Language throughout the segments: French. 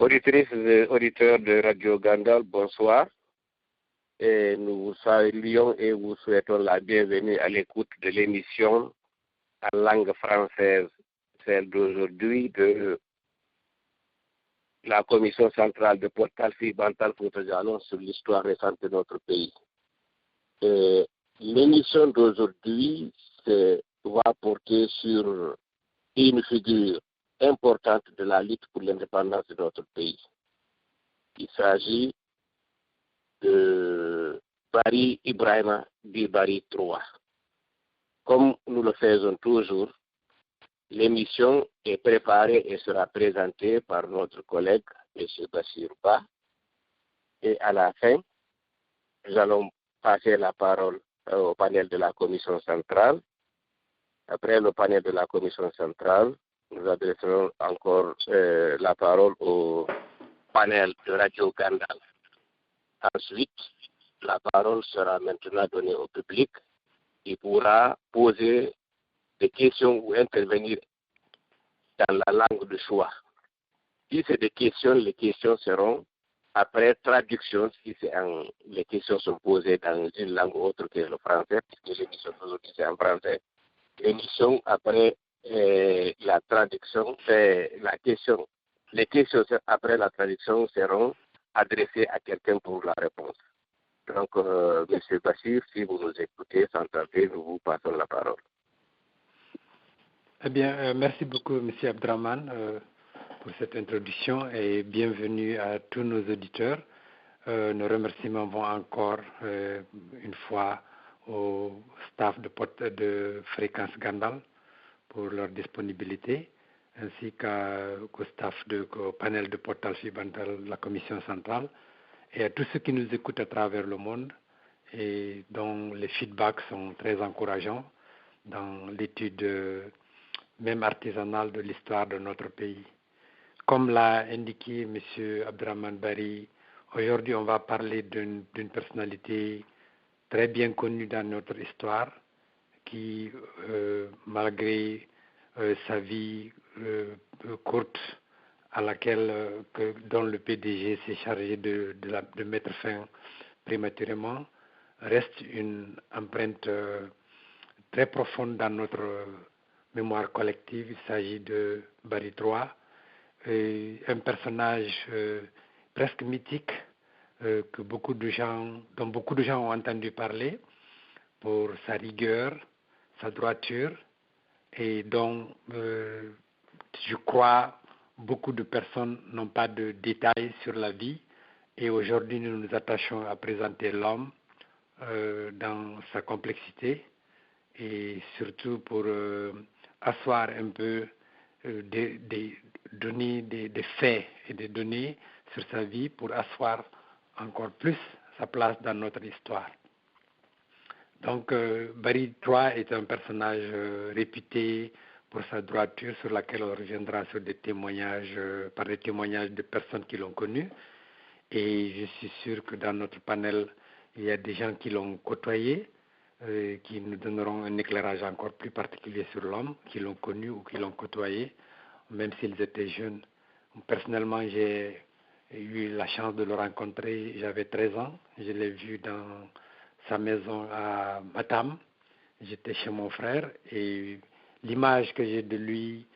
Auditrices et auditeurs de Radio Gandal, bonsoir. Et nous vous saluons et vous souhaitons la bienvenue à l'écoute de l'émission en langue française, celle d'aujourd'hui de la Commission centrale de Port-Alfi Bantal Fouta-Jalon sur l'histoire récente de notre pays. L'émission d'aujourd'hui va porter sur une figure importante de la lutte pour l'indépendance de notre pays. Il s'agit de Bari Ibrahima dit Bari III. Comme nous le faisons toujours, l'émission est préparée et sera présentée par notre collègue, M. Bassir Ba. Et à la fin, nous allons passer la parole au panel de la Commission centrale. Après le panel de la Commission centrale, nous adresserons encore la parole au panel de Radio Gandal. Ensuite, la parole sera maintenant donnée au public qui pourra poser des questions ou intervenir dans la langue de choix. Si c'est des questions, les questions seront après traduction, si les questions sont posées dans une langue autre que le français, puisque l'émission d'aujourd'hui c'est en français. L'émission après la traduction, les questions après la traduction seront adressées à quelqu'un pour la réponse. Donc, M. Bassir, si vous nous écoutez, sans tarder, nous vous passons la parole. Eh bien, merci beaucoup, M. Abdraman, pour cette introduction et bienvenue à tous nos auditeurs. Nos remerciements vont encore une fois au staff de Fréquence Gandal pour leur disponibilité, ainsi qu'au staff au panel de Port-Alfi Bantal, la Commission centrale, et à tous ceux qui nous écoutent à travers le monde et dont les feedbacks sont très encourageants dans l'étude même artisanale de l'histoire de notre pays. Comme l'a indiqué M. Abdraman Bari, aujourd'hui on va parler d'une personnalité très bien connue dans notre histoire qui, malgré sa vie courte à laquelle dont le PDG s'est chargé de mettre fin prématurément, reste une empreinte très profonde dans notre mémoire collective. Il s'agit de Bari III, un personnage presque mythique dont beaucoup de gens ont entendu parler pour sa rigueur, sa droiture, et dont je crois beaucoup de personnes n'ont pas de détails sur la vie. Et aujourd'hui, nous nous attachons à présenter l'homme dans sa complexité et surtout pour asseoir un peu donner des faits et des données sur sa vie pour asseoir encore plus sa place dans notre histoire. Donc, Bari III est un personnage réputé pour sa droiture, sur laquelle on reviendra sur des témoignages, par des témoignages de personnes qui l'ont connu. Et je suis sûr que dans notre panel, il y a des gens qui l'ont côtoyé, qui nous donneront un éclairage encore plus particulier sur l'homme, qui l'ont connu ou qui l'ont côtoyé, même s'ils étaient jeunes. Personnellement, j'ai eu la chance de le rencontrer, j'avais 13 ans, je l'ai vu dans sa maison à Matam, j'étais chez mon frère, et l'image que j'ai de lui,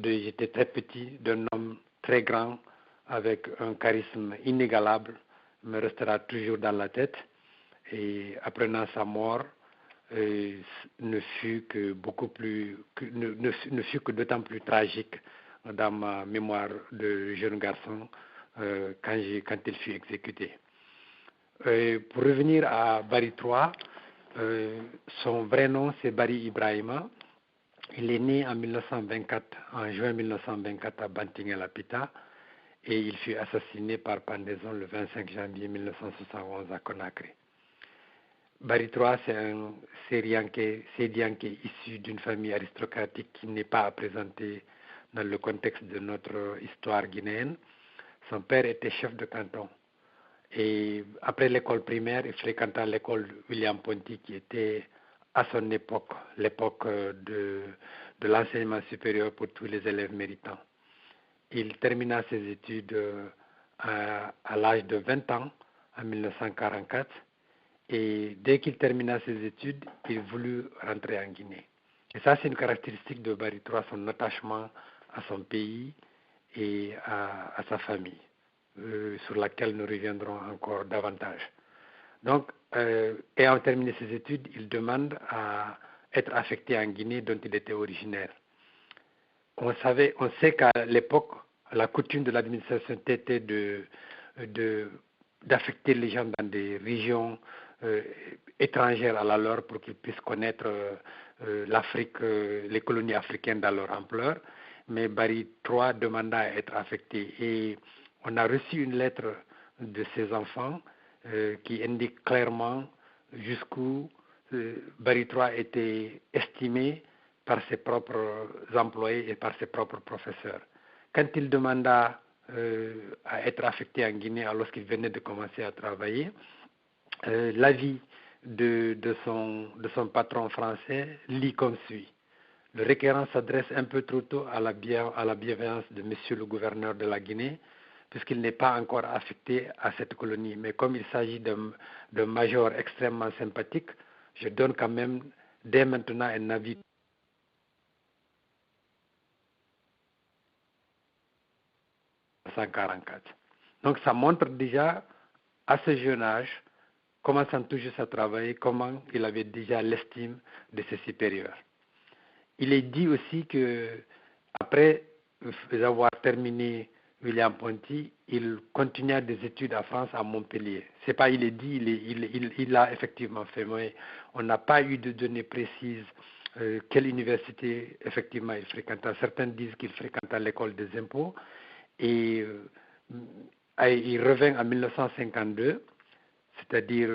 j'étais très petit, d'un homme très grand, avec un charisme inégalable, me restera toujours dans la tête. Et apprenant sa mort, ne fut que d'autant plus tragique dans ma mémoire de jeune garçon quand il fut exécuté. Pour revenir à Bari III, son vrai nom c'est Bari Ibrahima. Il est né en juin 1924 à Bantinghe-Lapita, et il fut assassiné par pendaison le 25 janvier 1971 à Conakry. Bari III, c'est un Sédianké issu d'une famille aristocratique qui n'est pas à présenter dans le contexte de notre histoire guinéenne. Son père était chef de canton. Et après l'école primaire, il fréquenta l'école William Ponty, qui était à son époque, l'époque de l'enseignement supérieur pour tous les élèves méritants. Il termina ses études à l'âge de 20 ans, en 1944. Et dès qu'il termina ses études, il voulut rentrer en Guinée. Et ça, c'est une caractéristique de Barry III, son attachement à son pays et à sa famille, sur laquelle nous reviendrons encore davantage. Donc, ayant terminé ses études, il demande à être affecté en Guinée, dont il était originaire. On sait qu'à l'époque, la coutume de l'administration était d'affecter les gens dans des régions étrangères à la leur pour qu'ils puissent connaître l'Afrique, les colonies africaines dans leur ampleur. Mais Barry III demanda à être affecté et on a reçu une lettre de ses enfants qui indique clairement jusqu'où Barry III était estimé par ses propres employés et par ses propres professeurs. Quand il demanda à être affecté en Guinée lorsqu'il venait de commencer à travailler, l'avis de son patron français lit comme suit. Le requérant s'adresse un peu trop tôt à la bienveillance de monsieur le gouverneur de la Guinée, puisqu'il n'est pas encore affecté à cette colonie. Mais comme il s'agit d'un major extrêmement sympathique, je donne quand même dès maintenant un avis. Donc ça montre déjà à ce jeune âge, commençant tout juste à travailler, comment il avait déjà l'estime de ses supérieurs. Il est dit aussi que après avoir terminé William Ponty, il continua des études en France à Montpellier. C'est pas il est dit, il l'a effectivement fait, mais on n'a pas eu de données précises quelle université effectivement il fréquenta. Certains disent qu'il fréquenta l'école des impôts et il revint en 1952, c'est-à-dire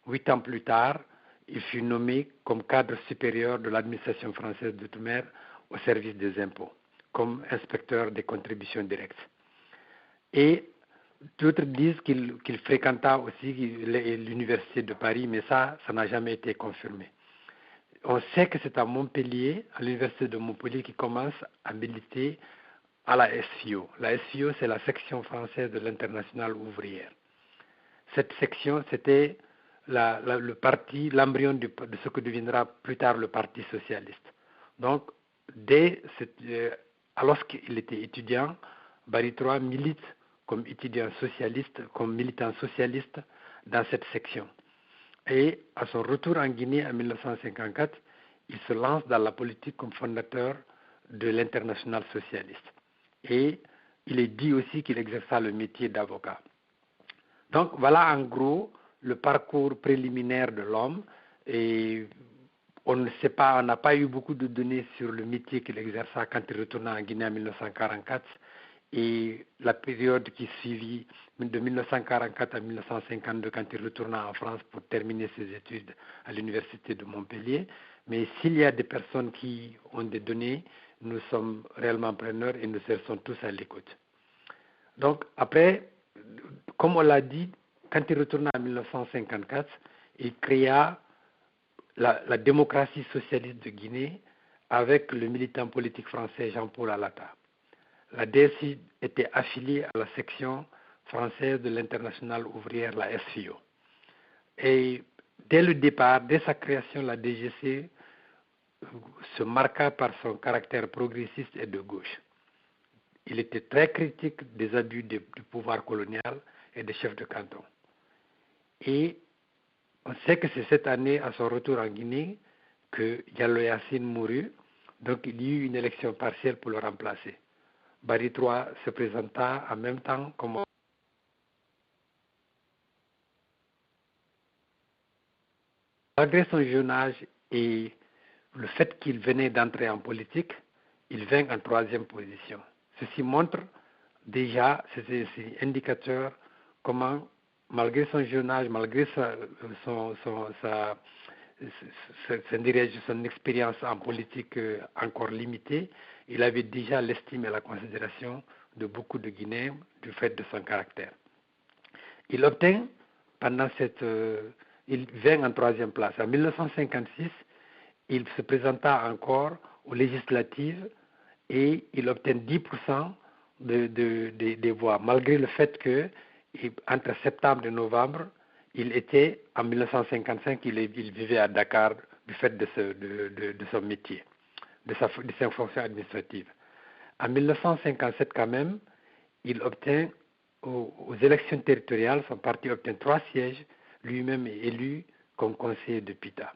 8 ans plus tard, il fut nommé comme cadre supérieur de l'administration française d'outre-mer au service des impôts, comme inspecteur des contributions directes. Et d'autres disent qu'il fréquenta aussi l'université de Paris, mais ça n'a jamais été confirmé. On sait que c'est à Montpellier, à l'université de Montpellier, qu'il commence à militer à la SFIO. La SFIO, c'est la section française de l'Internationale ouvrière. Cette section, c'était le parti, l'embryon de ce que deviendra plus tard le Parti socialiste. Donc, lorsqu'il était étudiant, Barry III milite comme étudiant socialiste, comme militant socialiste dans cette section. Et à son retour en Guinée en 1954, il se lance dans la politique comme fondateur de l'Internationale socialiste. Et il est dit aussi qu'il exerça le métier d'avocat. Donc voilà en gros le parcours préliminaire de l'homme et on ne sait pas, on n'a pas eu beaucoup de données sur le métier qu'il exerça quand il retourna en Guinée en 1944 et la période qui suivit de 1944 à 1952 quand il retourna en France pour terminer ses études à l'université de Montpellier. Mais s'il y a des personnes qui ont des données, nous sommes réellement preneurs et nous serons tous à l'écoute. Donc après, comme on l'a dit, quand il retourna en 1954, il créa la démocratie socialiste de Guinée avec le militant politique français Jean-Paul Alata. La DSI était affiliée à la section française de l'Internationale ouvrière, la SFIO. Et dès le départ, dès sa création, la DGC se marqua par son caractère progressiste et de gauche. Il était très critique des abus du pouvoir colonial et des chefs de canton. Et on sait que c'est cette année, à son retour en Guinée, que Diallo Yassine mourut, donc il y eut une élection partielle pour le remplacer. Barry III se présenta en même temps comme malgré son jeune âge et le fait qu'il venait d'entrer en politique, il vint en 3e position. Ceci montre déjà, c'est indicateur comment, malgré son jeune âge, malgré son expérience en politique encore limitée, il avait déjà l'estime et la considération de beaucoup de Guinéens du fait de son caractère. Il obtint il vint en 3e place. En 1956, il se présenta encore aux législatives et il obtint 10% des voix, malgré le fait que entre septembre et novembre, il était, en 1955, il vivait à Dakar du fait de son métier, de sa fonction administrative. En 1957, quand même, il obtient aux élections territoriales, son parti obtient 3 sièges, lui-même est élu comme conseiller de Pita.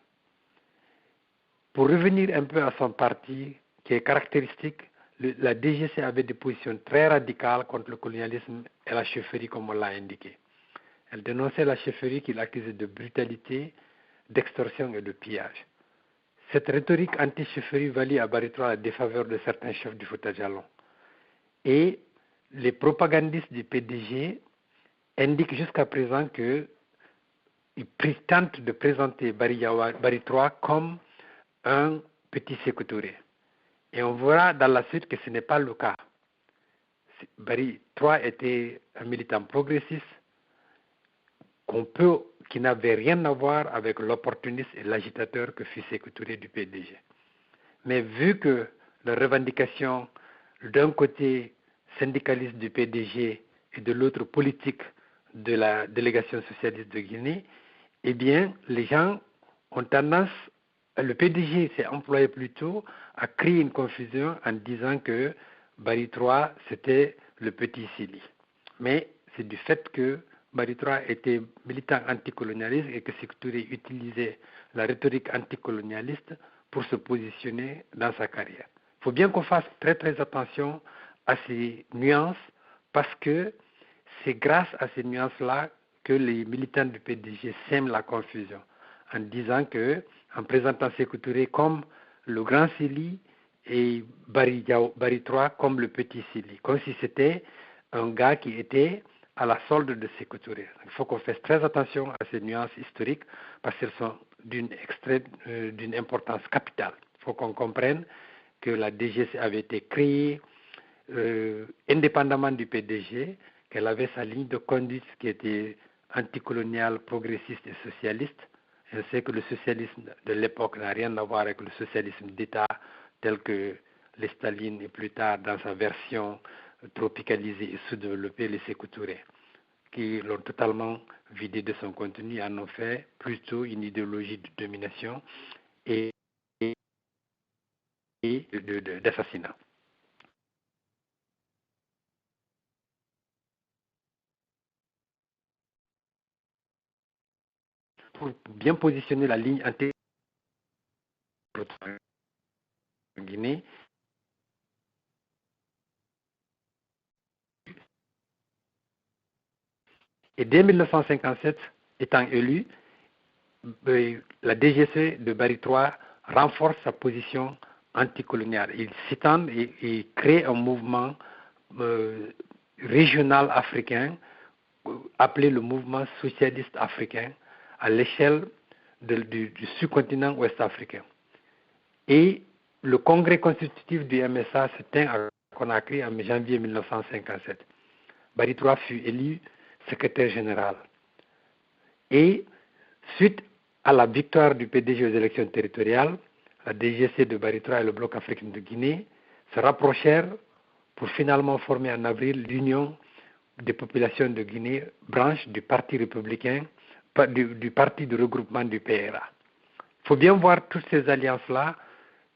Pour revenir un peu à son parti, qui est caractéristique, la DGC avait des positions très radicales contre le colonialisme et la chefferie, comme on l'a indiqué. Elle dénonçait la chefferie qu'il accusait de brutalité, d'extorsion et de pillage. Cette rhétorique anti-chefferie valut à Baritroa la défaveur de certains chefs du Fouta Djallon. Et les propagandistes du PDG indiquent jusqu'à présent qu'ils tentent de présenter Baritroa comme un petit Sékou Touré. Et on verra dans la suite que ce n'est pas le cas. Baritroa était un militant progressiste qui n'avait rien à voir avec l'opportuniste et l'agitateur que fut Sékou Touré du PDG. Mais vu que la revendication d'un côté syndicaliste du PDG et de l'autre politique de la délégation socialiste de Guinée, eh bien, les gens ont tendance, le PDG s'est employé plutôt à créer une confusion en disant que Baritroa, c'était le petit Sili. Mais c'est du fait que Baritroa était militant anticolonialiste et que Sékou Touré utilisait la rhétorique anticolonialiste pour se positionner dans sa carrière. Il faut bien qu'on fasse très très attention à ces nuances parce que c'est grâce à ces nuances-là que les militants du PDG sèment la confusion en disant que, en présentant Sékou Touré comme le grand Sili et Baritroa comme le petit Sili, comme si c'était un gars qui était à la solde de Sékou Touré. Il faut qu'on fasse très attention à ces nuances historiques parce qu'elles sont d'une importance capitale. Il faut qu'on comprenne que la DGC avait été créée indépendamment du PDG, qu'elle avait sa ligne de conduite qui était anticoloniale, progressiste et socialiste. Je sais que le socialisme de l'époque n'a rien à voir avec le socialisme d'État tel que les Staline et plus tard dans sa version tropicalisée et sous-développée, les Sékou Touré, qui l'ont totalement vidé de son contenu, en ont fait plutôt une idéologie de domination et d'assassinat. Pour bien positionner la ligne anti en Guinée, et dès 1957, étant élu, la DGC de Baritroa renforce sa position anticoloniale. Il s'étend et crée un mouvement régional africain appelé le mouvement socialiste africain à l'échelle du sous-continent ouest-africain. Et le congrès constitutif du MSA se tient à Conakry en janvier 1957. Baritroa fut élu secrétaire général. Et suite à la victoire du PDG aux élections territoriales, la DGC de Baritroa et le Bloc africain de Guinée se rapprochèrent pour finalement former en avril l'Union des populations de Guinée, branche du Parti républicain, du Parti de regroupement du PRA. Il faut bien voir toutes ces alliances-là,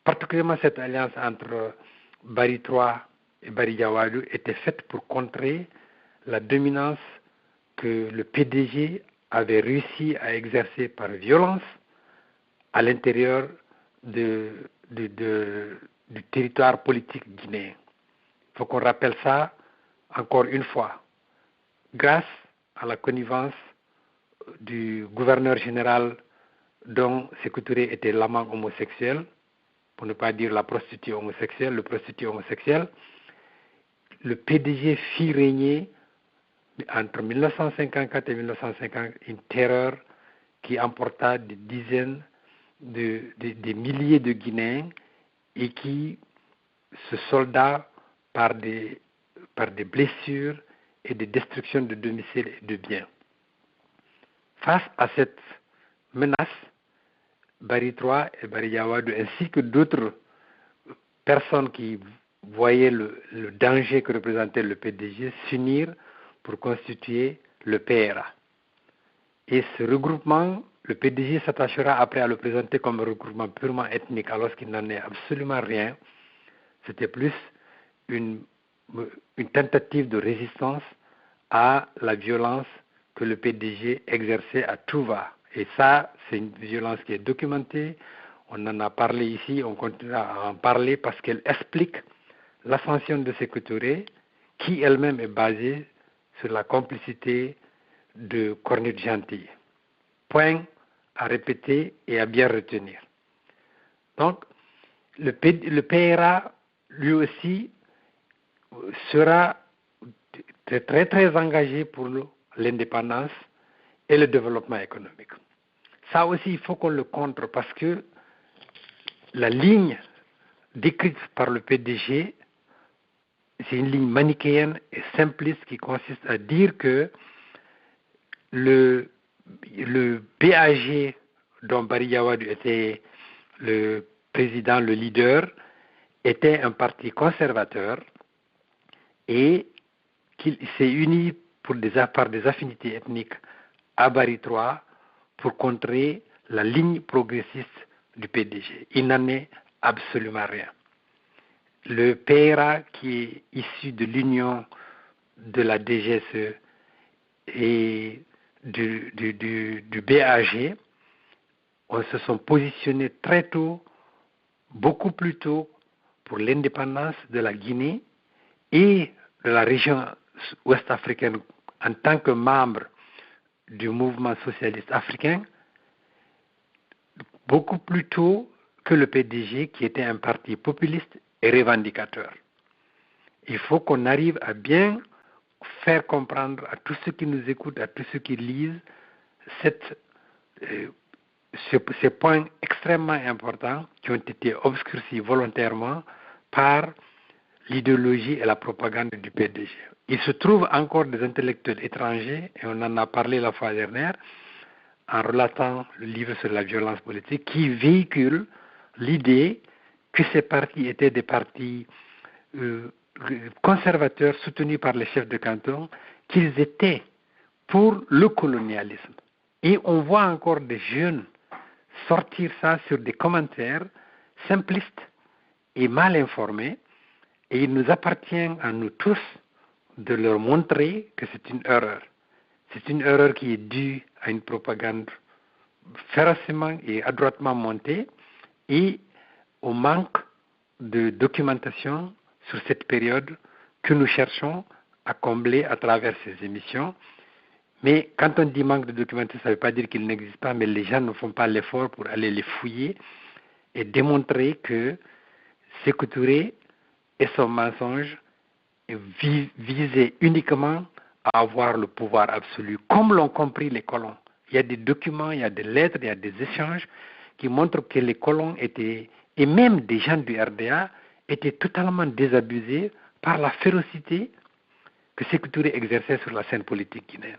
particulièrement cette alliance entre Baritroa et Bariyawadou était faite pour contrer la dominance que le PDG avait réussi à exercer par violence à l'intérieur du territoire politique guinéen. Il faut qu'on rappelle ça encore une fois. Grâce à la connivence du gouverneur général dont Sékou Touré était l'amant homosexuel, pour ne pas dire la prostituée homosexuelle, le prostitué homosexuel, le PDG fit régner entre 1954 et 1950 une terreur qui emporta des dizaines, des milliers de Guinéens et qui se solda par des blessures et des destructions de domiciles et de biens. Face à cette menace, Baritroa et Bariyawadou ainsi que d'autres personnes qui voyaient le danger que représentait le PDG s'unir pour constituer le PRA. Et ce regroupement, le PDG s'attachera après à le présenter comme un regroupement purement ethnique, alors qu'il n'en est absolument rien. C'était plus une tentative de résistance à la violence que le PDG exerçait à tout va. Et ça, c'est une violence qui est documentée. On en a parlé ici, on continuera à en parler parce qu'elle explique l'ascension de Sékou Touré, qui elle-même est basée sur la complicité de Cornut Gentille. Point à répéter et à bien retenir. Donc, le PRA, lui aussi, sera très, très engagé pour l'indépendance et le développement économique. Ça aussi, il faut qu'on le contre parce que la ligne décrite par le PDG, c'est une ligne manichéenne et simpliste qui consiste à dire que le BAG, dont Barry Yawadou était le président, le leader, était un parti conservateur et qu'il s'est uni par des affinités ethniques à Barry III pour contrer la ligne progressiste du PDG. Il n'en est absolument rien. Le PRA, qui est issu de l'union de la DGSE et du BAG, se sont positionnés très tôt, beaucoup plus tôt, pour l'indépendance de la Guinée et de la région ouest-africaine en tant que membre du mouvement socialiste africain, beaucoup plus tôt que le PDG, qui était un parti populiste et revendicateur. Il faut qu'on arrive à bien faire comprendre à tous ceux qui nous écoutent, à tous ceux qui lisent, ces points extrêmement importants qui ont été obscurcis volontairement par l'idéologie et la propagande du PDG. Il se trouve encore des intellectuels étrangers, et on en a parlé la fois dernière, en relatant le livre sur la violence politique, qui véhiculent l'idée que ces partis étaient des partis conservateurs soutenus par les chefs de canton, qu'ils étaient pour le colonialisme. Et on voit encore des jeunes sortir ça sur des commentaires simplistes et mal informés, et il nous appartient à nous tous de leur montrer que c'est une erreur. C'est une erreur qui est due à une propagande férocement et adroitement montée et au manque de documentation sur cette période que nous cherchons à combler à travers ces émissions. Mais quand on dit manque de documentation, ça ne veut pas dire qu'il n'existe pas, mais les gens ne font pas l'effort pour aller les fouiller et démontrer que Sékou Touré et son mensonge visaient uniquement à avoir le pouvoir absolu, comme l'ont compris les colons. Il y a des documents, il y a des lettres, il y a des échanges qui montrent que les colons étaient, et même des gens du RDA, étaient totalement désabusés par la férocité que Sékou Touré exerçait sur la scène politique guinéenne,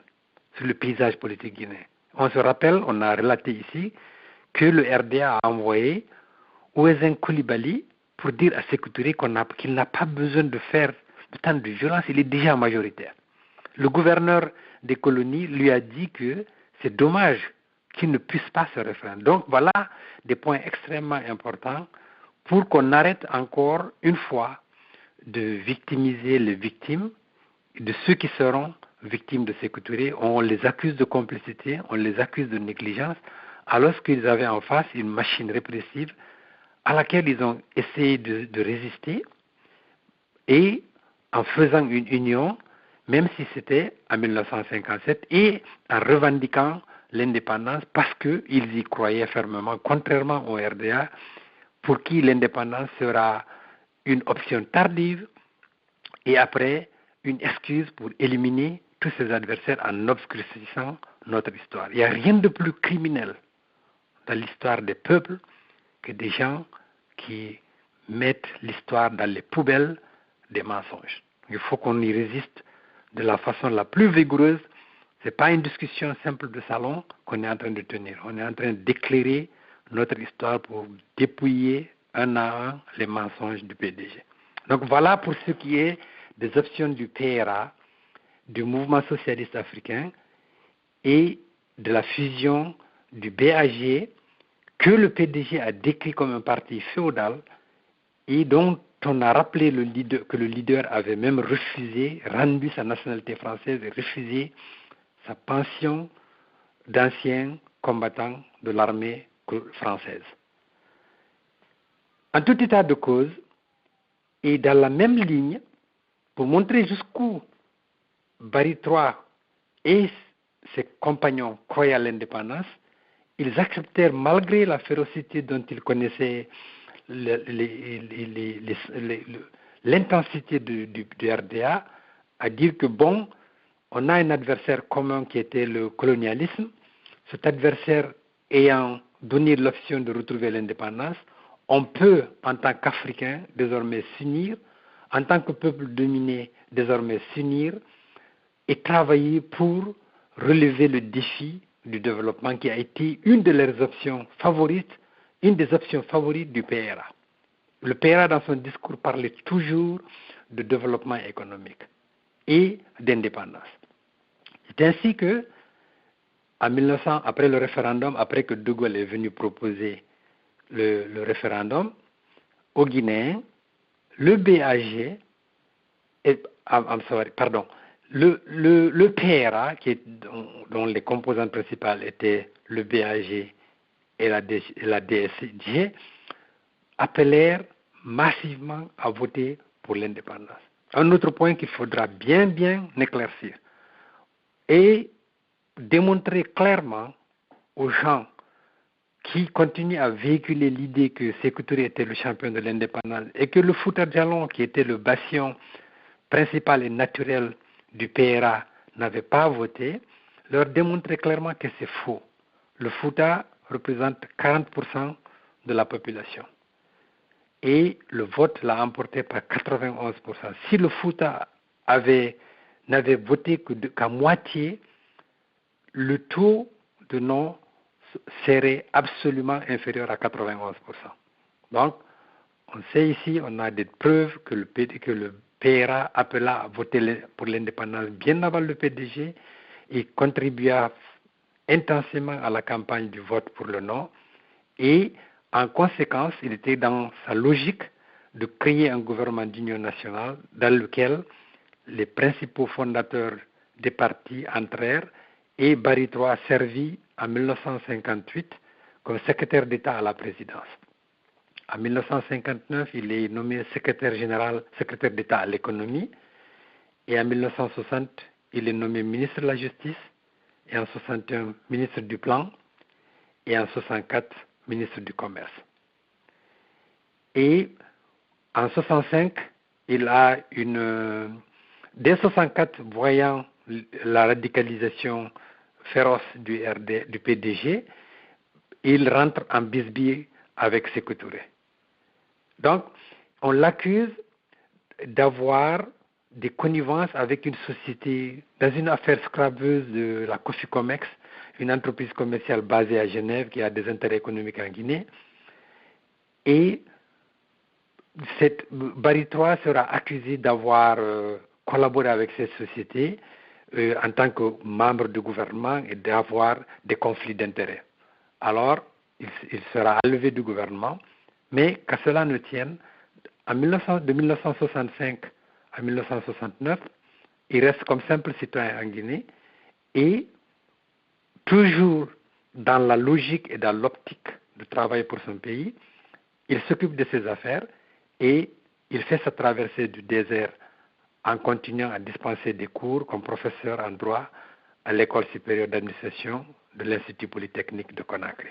sur le paysage politique guinéen. On se rappelle, on a relaté ici, que le RDA a envoyé Ouezen Coulibaly pour dire à Sékou Touré qu'il n'a pas besoin de faire tant de violence, il est déjà majoritaire. Le gouverneur des colonies lui a dit que c'est dommage qu'il ne puisse pas se réfréner. Donc voilà des points extrêmement importants pour qu'on arrête encore une fois de victimiser les victimes, de ceux qui seront victimes de Sékou Touré. On les accuse de complicité, on les accuse de négligence, alors qu'ils avaient en face une machine répressive à laquelle ils ont essayé de résister, et en faisant une union, même si c'était en 1957, et en revendiquant l'indépendance parce qu'ils y croyaient fermement, contrairement au RDA, pour qui l'indépendance sera une option tardive et après une excuse pour éliminer tous ses adversaires en obscurcissant notre histoire. Il n'y a rien de plus criminel dans l'histoire des peuples que des gens qui mettent l'histoire dans les poubelles des mensonges. Il faut qu'on y résiste de la façon la plus vigoureuse. Ce n'est pas une discussion simple de salon qu'on est en train de tenir. On est en train d'éclairer notre histoire pour dépouiller un à un les mensonges du PDG. Donc voilà pour ce qui est des options du PRA, du mouvement socialiste africain et de la fusion du BAG que le PDG a décrit comme un parti féodal et dont on a rappelé que le leader avait même refusé, rendu sa nationalité française et refusé sa pension d'ancien combattant de l'armée française. En tout état de cause, et dans la même ligne, pour montrer jusqu'où Barry III et ses compagnons croyaient à l'indépendance, ils acceptèrent, malgré la férocité dont ils connaissaient l'intensité du RDA, à dire que bon, on a un adversaire commun qui était le colonialisme. Cet adversaire ayant donné l'option de retrouver l'indépendance, on peut, en tant qu'Africains, désormais s'unir, en tant que peuple dominé, désormais s'unir et travailler pour relever le défi du développement qui a été une de leurs options favorites, une des options favorites du PRA. Le PRA, dans son discours, parlait toujours de développement économique et d'indépendance. C'est ainsi que, en 1900, après le référendum, après que De Gaulle est venu proposer le référendum, aux Guinéens, le BAG, le PRA, dont les composantes principales étaient le BAG et la DSG, appelèrent massivement à voter pour l'indépendance. Un autre point qu'il faudra bien éclaircir et démontrer clairement aux gens qui continuent à véhiculer l'idée que Sékou Touré était le champion de l'indépendance et que le Fouta Djallon, qui était le bastion principal et naturel du PRA, n'avait pas voté, leur démontrer clairement que c'est faux. Le Fouta représente 40% de la population. Et le vote l'a emporté par 91%. Si le Fouta n'avait voté qu'à moitié, le taux de non serait absolument inférieur à 91%. Donc, on sait ici, on a des preuves que le PRA appela à voter pour l'indépendance bien avant le PDG et contribua intensément à la campagne du vote pour le non. Et en conséquence, il était dans sa logique de créer un gouvernement d'union nationale dans lequel les principaux fondateurs des partis entrèrent et Barry III servit en 1958 comme secrétaire d'État à la présidence. En 1959, il est nommé secrétaire d'État à l'économie et en 1960, il est nommé ministre de la Justice et en 1961, ministre du Plan et en 1964, ministre du Commerce. Et en 1965, il a dès 1964, voyant la radicalisation féroce du PDG, il rentre en bisbille avec Sékou Touré. Donc, on l'accuse d'avoir des connivences avec une société, dans une affaire scrapeuse de la Coficomex, une entreprise commerciale basée à Genève qui a des intérêts économiques en Guinée. Et Barry III sera accusé d'avoir collaboré avec cette société en tant que membre du gouvernement et d'avoir des conflits d'intérêts. Alors, il sera enlevé du gouvernement, mais qu'à cela ne tienne, de 1965 à 1969, il reste comme simple citoyen en Guinée et toujours dans la logique et dans l'optique de travailler pour son pays, il s'occupe de ses affaires et il fait sa traversée du désert en continuant à dispenser des cours comme professeur en droit à l'École supérieure d'administration de l'Institut polytechnique de Conakry.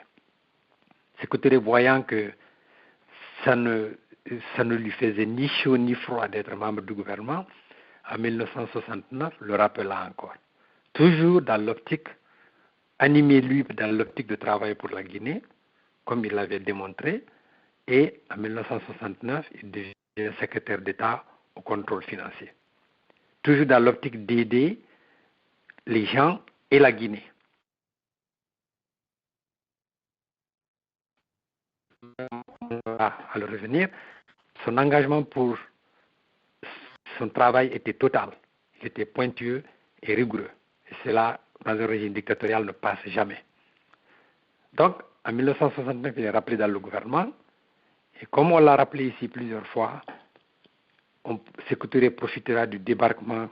Sékou Touré, voyant que ça ne lui faisait ni chaud ni froid d'être membre du gouvernement, en 1969, le rappela encore. Toujours dans l'optique, animé lui dans l'optique de travailler pour la Guinée, comme il l'avait démontré, et en 1969, il devient secrétaire d'État au contrôle financier. Toujours dans l'optique d'aider les gens et la Guinée. À le revenir, son engagement pour son travail était total. Il était pointueux et rigoureux. Et cela, dans un régime dictatorial, ne passe jamais. Donc, en 1969, il est rappelé dans le gouvernement. Et comme on l'a rappelé ici plusieurs fois, Sékou Touré profitera du débarquement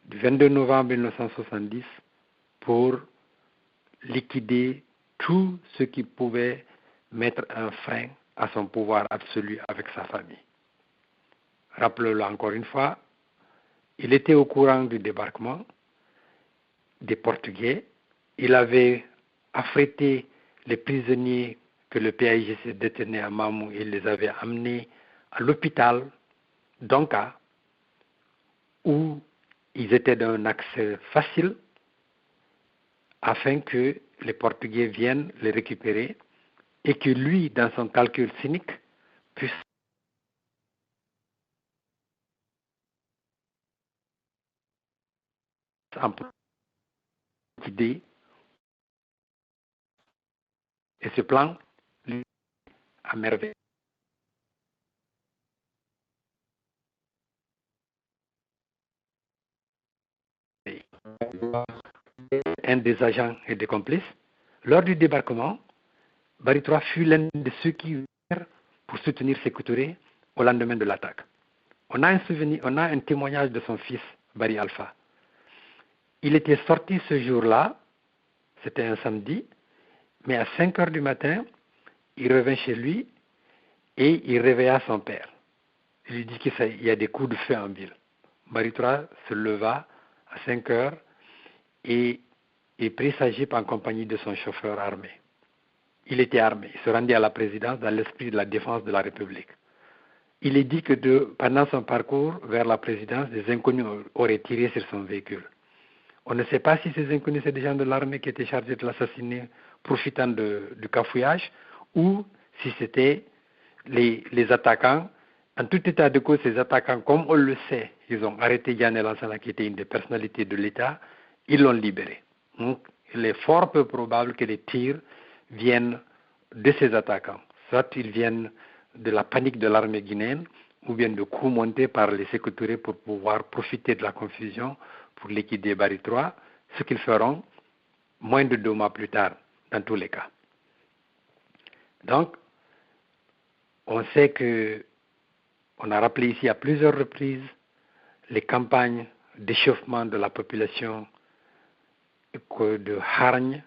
du 22 novembre 1970 pour liquider tout ce qui pouvait mettre un frein à son pouvoir absolu avec sa famille. Rappelons-le encore une fois, il était au courant du débarquement des Portugais. Il avait affrété les prisonniers que le PAIGC détenait à Mamou et il les avait amenés à l'hôpital d'Onka, où ils étaient d'un accès facile, afin que les Portugais viennent les récupérer et que lui, dans son calcul cynique, puisse en idée. Et ce plan, lui, à merveille. Un des agents et des complices, lors du débarquement, Barry III fut l'un de ceux qui vinrent pour soutenir Sékou Touré au lendemain de l'attaque. On a un témoignage de son fils, Barry Alpha. Il était sorti ce jour-là, c'était un samedi, mais à 5 heures du matin, il revint chez lui et il réveilla son père. Il lui dit qu'il y a des coups de feu en ville. Barry III se leva à 5 heures et prit sa jeep en compagnie de son chauffeur armé. Il était armé. Il se rendit à la présidence dans l'esprit de la défense de la République. Il est dit que pendant son parcours vers la présidence, des inconnus auraient tiré sur son véhicule. On ne sait pas si ces inconnus, c'est des gens de l'armée qui étaient chargés de l'assassiner, profitant du cafouillage, ou si c'était les attaquants. En tout état de cause, ces attaquants, comme on le sait, ils ont arrêté Yann El Hassana, qui était une des personnalités de l'État, ils l'ont libéré. Donc, il est fort peu probable que les tirs viennent de ces attaquants. Soit ils viennent de la panique de l'armée guinéenne, ou bien de coups montés par les Sékou Touré pour pouvoir profiter de la confusion pour liquider Barry III, ce qu'ils feront moins de 2 mois plus tard, dans tous les cas. Donc, on sait que, on a rappelé ici à plusieurs reprises les campagnes d'échauffement de la population, de hargne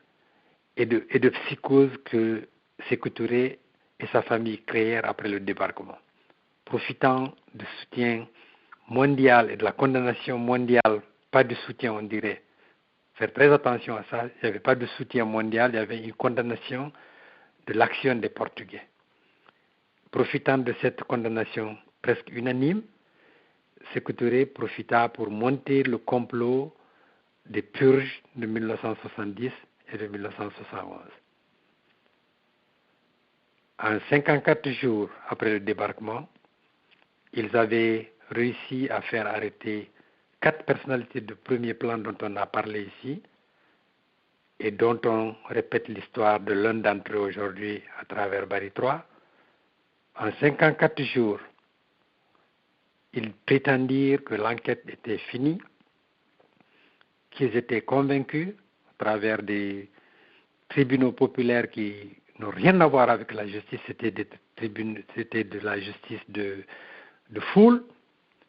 et de psychose que Sékou Touré et sa famille créèrent après le débarquement. Profitant du soutien mondial et de la condamnation mondiale, pas de soutien on dirait, faire très attention à ça, il n'y avait pas de soutien mondial, il y avait une condamnation de l'action des Portugais. Profitant de cette condamnation presque unanime, Sékou Touré profita pour monter le complot des purges de 1970 et de 1971. En 54 jours après le débarquement, ils avaient réussi à faire arrêter 4 personnalités de premier plan dont on a parlé ici et dont on répète l'histoire de l'un d'entre eux aujourd'hui à travers Barry III. En 54 jours, ils prétendirent que l'enquête était finie, qu'ils étaient convaincus à travers des tribunaux populaires qui n'ont rien à voir avec la justice, c'était de la justice de foule,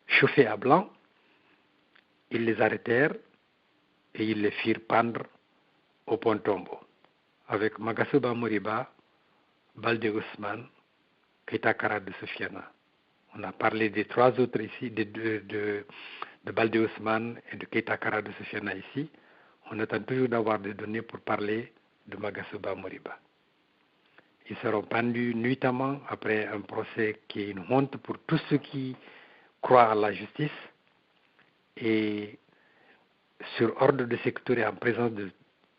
chauffée à blanc. Ils les arrêtèrent et ils les firent pendre au pont Tombo, avec Magasuba Moriba, Baldé Ousmane, Keita Kara de Sofiana. On a parlé des 3 autres ici, de Baldé Ousmane et de Keita Kara de Sofiana ici. On attend toujours d'avoir des données pour parler de Magasuba Moriba. Ils seront pendus nuitamment après un procès qui est une honte pour tous ceux qui croient à la justice. Et sur ordre de Sékou Touré, en présence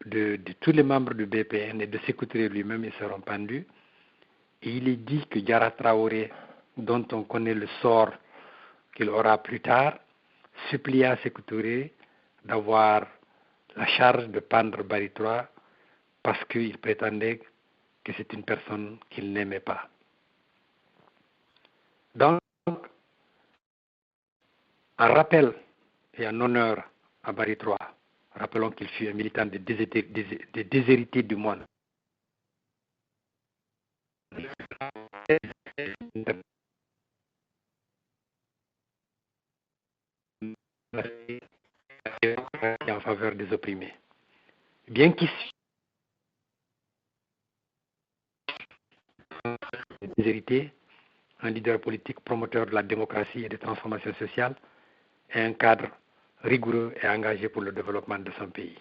de tous les membres du BPN et de Sékou Touré lui-même, ils seront pendus. Et il est dit que Diarra Traoré, dont on connaît le sort qu'il aura plus tard, supplia Sékou Touré d'avoir la charge de pendre Barry III parce qu'il prétendait que c'est une personne qu'il n'aimait pas. Donc, En rappel et en honneur à Barry III, rappelons qu'il fut un militant des déshérités du monde. En faveur des opprimés. Bien qu'issu des déshérités, un leader politique promoteur de la démocratie et des transformations sociales et un cadre rigoureux et engagé pour le développement de son pays.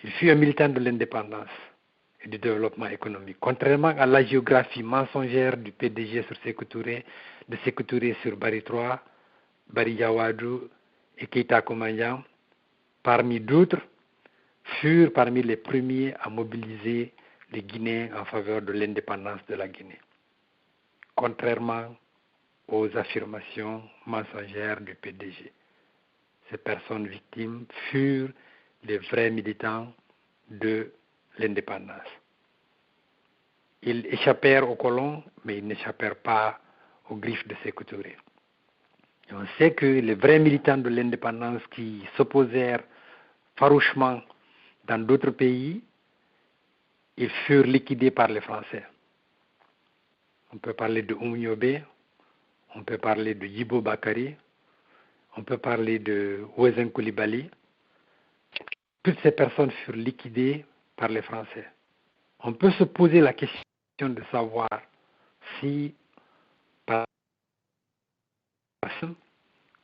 Il fut un militant de l'indépendance et du développement économique. Contrairement à la géographie mensongère du PDG sur Sékou Touré, de Sékou Touré sur Barry III, Barry Yawadou et Keïta Koumanian, parmi d'autres, furent parmi les premiers à mobiliser les Guinéens en faveur de l'indépendance de la Guinée. Contrairement aux affirmations mensongères du PDG, ces personnes victimes furent les vrais militants de l'indépendance. Ils échappèrent aux colons, mais ils n'échappèrent pas aux griffes de Sékou Touré. Et on sait que les vrais militants de l'indépendance qui s'opposèrent farouchement dans d'autres pays, ils furent liquidés par les Français. On peut parler de Oumniobé, on peut parler de Yibo Bakari, on peut parler de Ouezen Koulibaly. Toutes ces personnes furent liquidées par les Français. On peut se poser la question de savoir si, par exemple,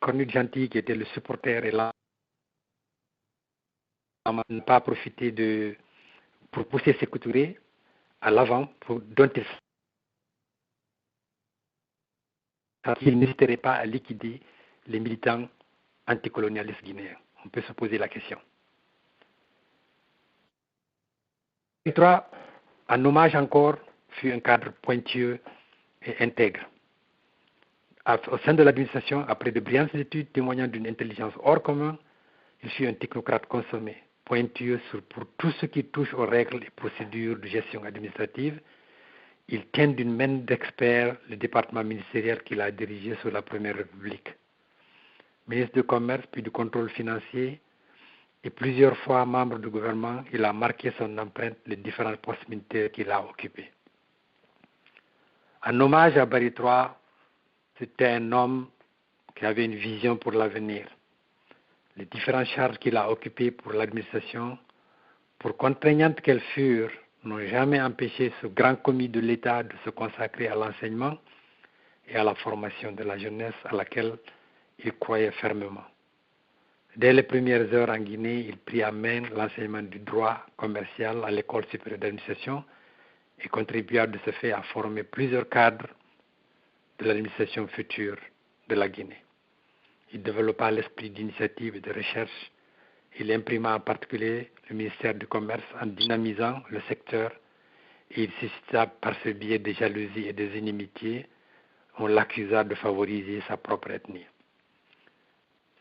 Cornut Gentil, qui était le supporter, et là, n'a pas profité pour pousser Sékou Touré à l'avant, dont il n'hésiterait pas à liquider les militants anticolonialistes guinéens. On peut se poser la question. Et trois, en hommage encore, fut un cadre pointueux et intègre. Au sein de l'administration, après de brillantes études témoignant d'une intelligence hors commun, il fut un technocrate consommé, pointueux pour tout ce qui touche aux règles et procédures de gestion administrative. Il tient d'une main d'expert le département ministériel qu'il a dirigé sous la Première République. Ministre du Commerce puis du Contrôle financier et plusieurs fois membre du gouvernement, il a marqué son empreinte les différents postes militaires qu'il a occupés. En hommage à Barry III, c'était un homme qui avait une vision pour l'avenir. Les différentes charges qu'il a occupées pour l'administration, pour contraignantes qu'elles furent, n'ont jamais empêché ce grand commis de l'État de se consacrer à l'enseignement et à la formation de la jeunesse à laquelle il croyait fermement. Dès les premières heures en Guinée, il prit à main l'enseignement du droit commercial à l'école supérieure d'administration et contribua de ce fait à former plusieurs cadres de l'administration future de la Guinée. Il développa l'esprit d'initiative et de recherche. Il imprima en particulier le ministère du Commerce en dynamisant le secteur et il suscita par ce biais des jalousies et des inimitiés. On l'accusa de favoriser sa propre ethnie.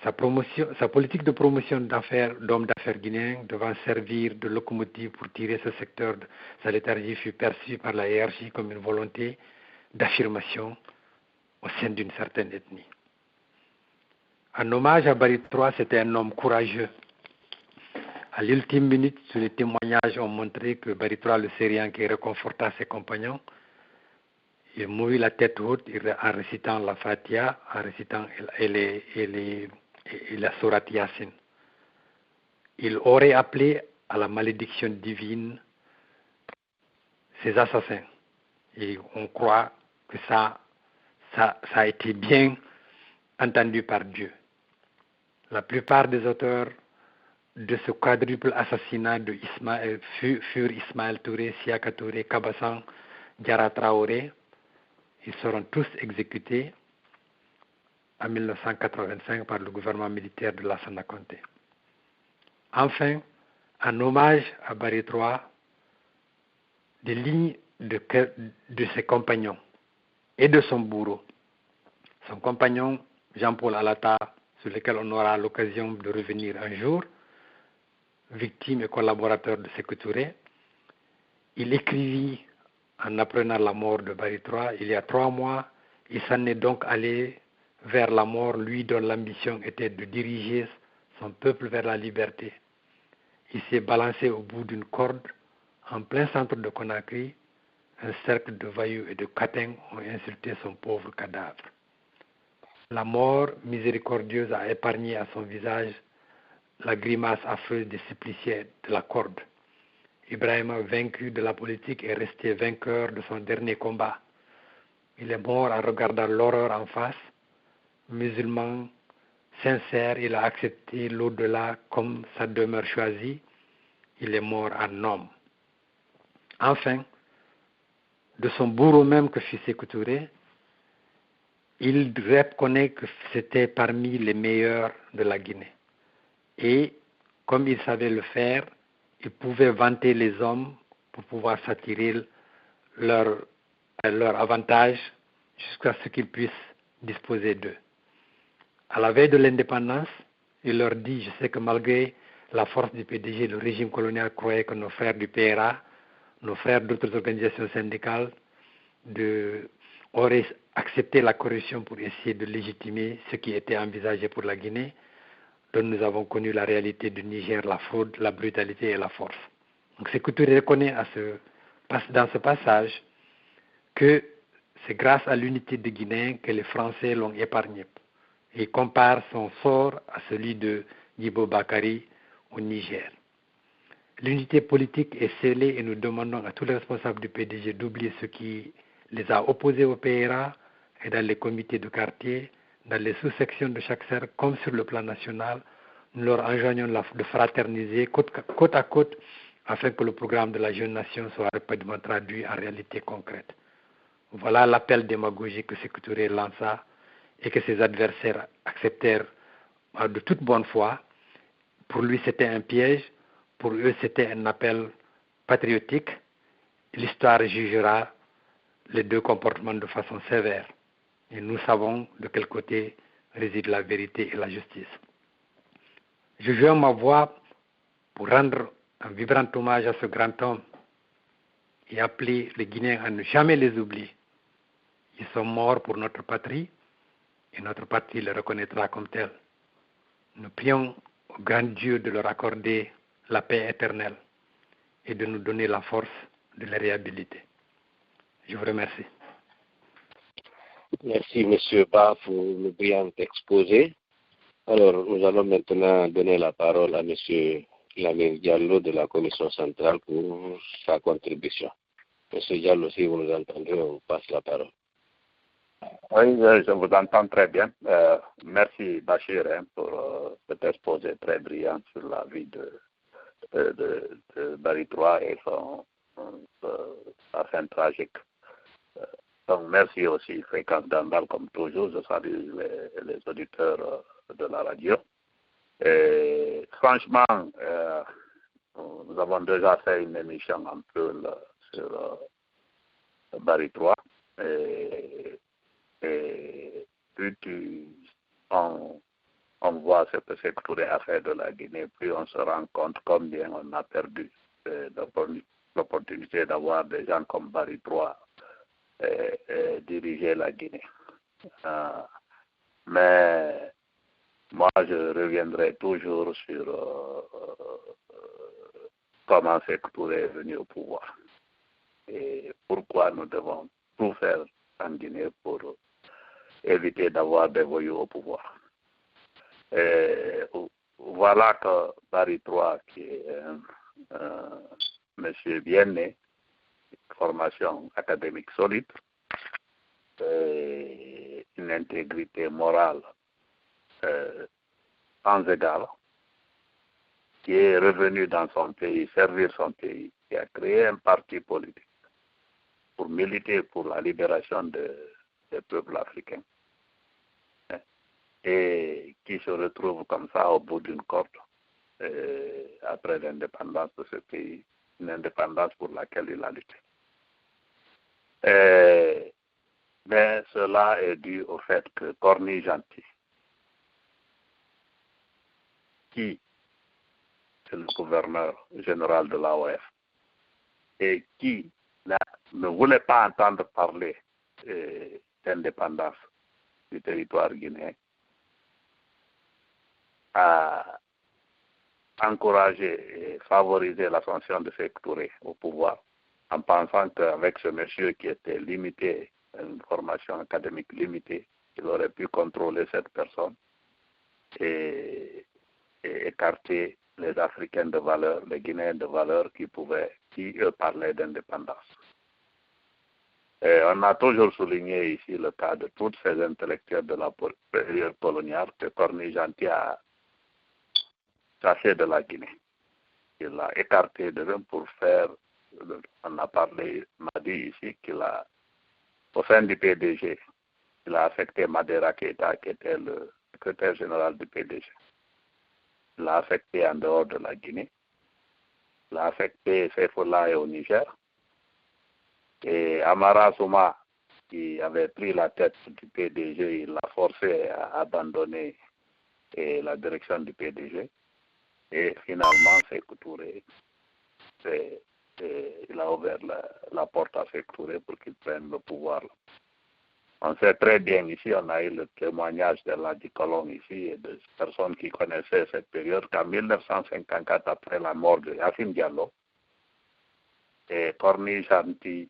Sa politique de promotion d'hommes d'affaires guinéens devant servir de locomotive pour tirer ce secteur de sa léthargie fut perçue par la hiérarchie comme une volonté d'affirmation au sein d'une certaine ethnie. En hommage à Barry III, c'était un homme courageux. À l'ultime minute, tous les témoignages ont montré que Barry III, le Syrian qui réconforta ses compagnons, il mourut la tête haute en récitant la Fatiha, en récitant la Sourate Yasin. Il aurait appelé à la malédiction divine ses assassins. Et on croit que ça a été bien entendu par Dieu. La plupart des auteurs de ce quadruple assassinat furent Ismaël Touré, Siaka Touré, Kabassan, Diarra Traoré. Ils seront tous exécutés en 1985 par le gouvernement militaire de Lassana Conté. Enfin, en hommage à Barry III, des lignes de ses compagnons et de son bourreau. Son compagnon Jean-Paul Alata, sur lequel on aura l'occasion de revenir un jour, victime et collaborateur de Sékou Touré, il écrivit en apprenant la mort de Barry III, il y a 3 mois, il s'en est donc allé vers la mort, lui dont l'ambition était de diriger son peuple vers la liberté. Il s'est balancé au bout d'une corde, en plein centre de Conakry. Un cercle de voyous et de catins ont insulté son pauvre cadavre. La mort miséricordieuse a épargné à son visage la grimace affreuse des suppliciés de la corde. Ibrahima, vaincu de la politique, est resté vainqueur de son dernier combat. Il est mort en regardant l'horreur en face. Musulman sincère, il a accepté l'au-delà comme sa demeure choisie. Il est mort en homme. Enfin, de son bourreau même que fut Sékou Touré, il reconnaît que c'était parmi les meilleurs de la Guinée. Et comme il savait le faire, il pouvait vanter les hommes pour pouvoir s'attirer leur avantage jusqu'à ce qu'ils puissent disposer d'eux. À la veille de l'indépendance, il leur dit, je sais que malgré la force du PDG, le régime colonial croyait que nos frères du PRA, nos frères d'autres organisations syndicales, auraient accepté la corruption pour essayer de légitimer ce qui était envisagé pour la Guinée, dont nous avons connu la réalité du Niger, la fraude, la brutalité et la force. Donc Sékou Touré reconnaît dans ce passage que c'est grâce à l'unité des Guinéens que les Français l'ont épargné. Et il compare son sort à celui de Djibo Bakary au Niger. L'unité politique est scellée et nous demandons à tous les responsables du PDG d'oublier ce qui les a opposés au PRA et dans les comités de quartier, dans les sous-sections de chaque cercle, comme sur le plan national. Nous leur enjoignons de fraterniser côte à côte afin que le programme de la jeune nation soit rapidement traduit en réalité concrète. Voilà l'appel démagogique que Sékou Touré lança et que ses adversaires acceptèrent de toute bonne foi. Pour lui, c'était un piège. Pour eux, c'était un appel patriotique. L'histoire jugera les deux comportements de façon sévère. Et nous savons de quel côté réside la vérité et la justice. Je joins ma voix pour rendre un vibrant hommage à ce grand homme et appeler les Guinéens à ne jamais les oublier. Ils sont morts pour notre patrie et notre patrie les reconnaîtra comme tels. Nous prions au grand Dieu de leur accorder la paix éternelle et de nous donner la force de les réhabiliter. Je vous remercie. Merci, M. Ba, pour le brillant exposé. Alors, nous allons maintenant donner la parole à M. Lamine Diallo de la Commission centrale pour sa contribution. M. Diallo, si vous nous entendez, on vous passe la parole. Oui, je vous entends très bien. Merci Bachir pour cet exposé très brillant sur la vie de Barry III et sa fin tragique. Donc merci aussi Fréquence d'Andal comme toujours. Je salue les auditeurs de la radio. Et franchement, nous avons déjà fait une émission un peu sur Barry III. Et plus on voit ce que c'est Touré a fait de la Guinée, plus on se rend compte combien on a perdu l'opportunité d'avoir des gens comme Barry III diriger la Guinée. Mais moi, je reviendrai toujours sur comment c'est que Touré est venu au pouvoir et pourquoi nous devons tout faire en Guinée pour éviter d'avoir des voyous au pouvoir. Et voilà que Barry III, qui est un monsieur bien né, formation académique solide, et une intégrité morale sans égal, qui est revenu dans son pays, servir son pays, qui a créé un parti politique pour militer pour la libération des peuples africains, et qui se retrouve comme ça au bout d'une corde après l'indépendance de ce pays, une indépendance pour laquelle il a lutté. Mais cela est dû au fait que Corny Gentil, qui est le gouverneur général de l'AOF et qui ne voulait pas entendre parler d'indépendance, du territoire guinéen, a encouragé et favorisé l'ascension de Sékou Touré au pouvoir, en pensant qu'avec ce monsieur qui était limité, une formation académique limitée, il aurait pu contrôler cette personne et écarter les Africains de valeur, les Guinéens de valeur qui eux, parlaient d'indépendance. Et on a toujours souligné ici le cas de tous ces intellectuels de la période coloniale que Cornille Gentil a chassé de la Guinée. Il l'a écarté de même pour faire, on a parlé, m'a dit ici qu'il a, au sein du PDG, il a affecté Madera Keita, qui était le secrétaire général du PDG. Il l'a affecté en dehors de la Guinée. Il l'a affecté Seyfoulaye au Niger. Et Amara Souma, qui avait pris la tête du PDG, il l'a forcé à abandonner la direction du PDG. Et finalement, Sékou Touré, il a ouvert la porte à Sékou Touré pour qu'il prenne le pouvoir. On sait très bien ici, on a eu le témoignage de Ladi Colombe ici et de personnes qui connaissaient cette période qu'en 1954, après la mort de Yacine Diallo, et Cornille Gentil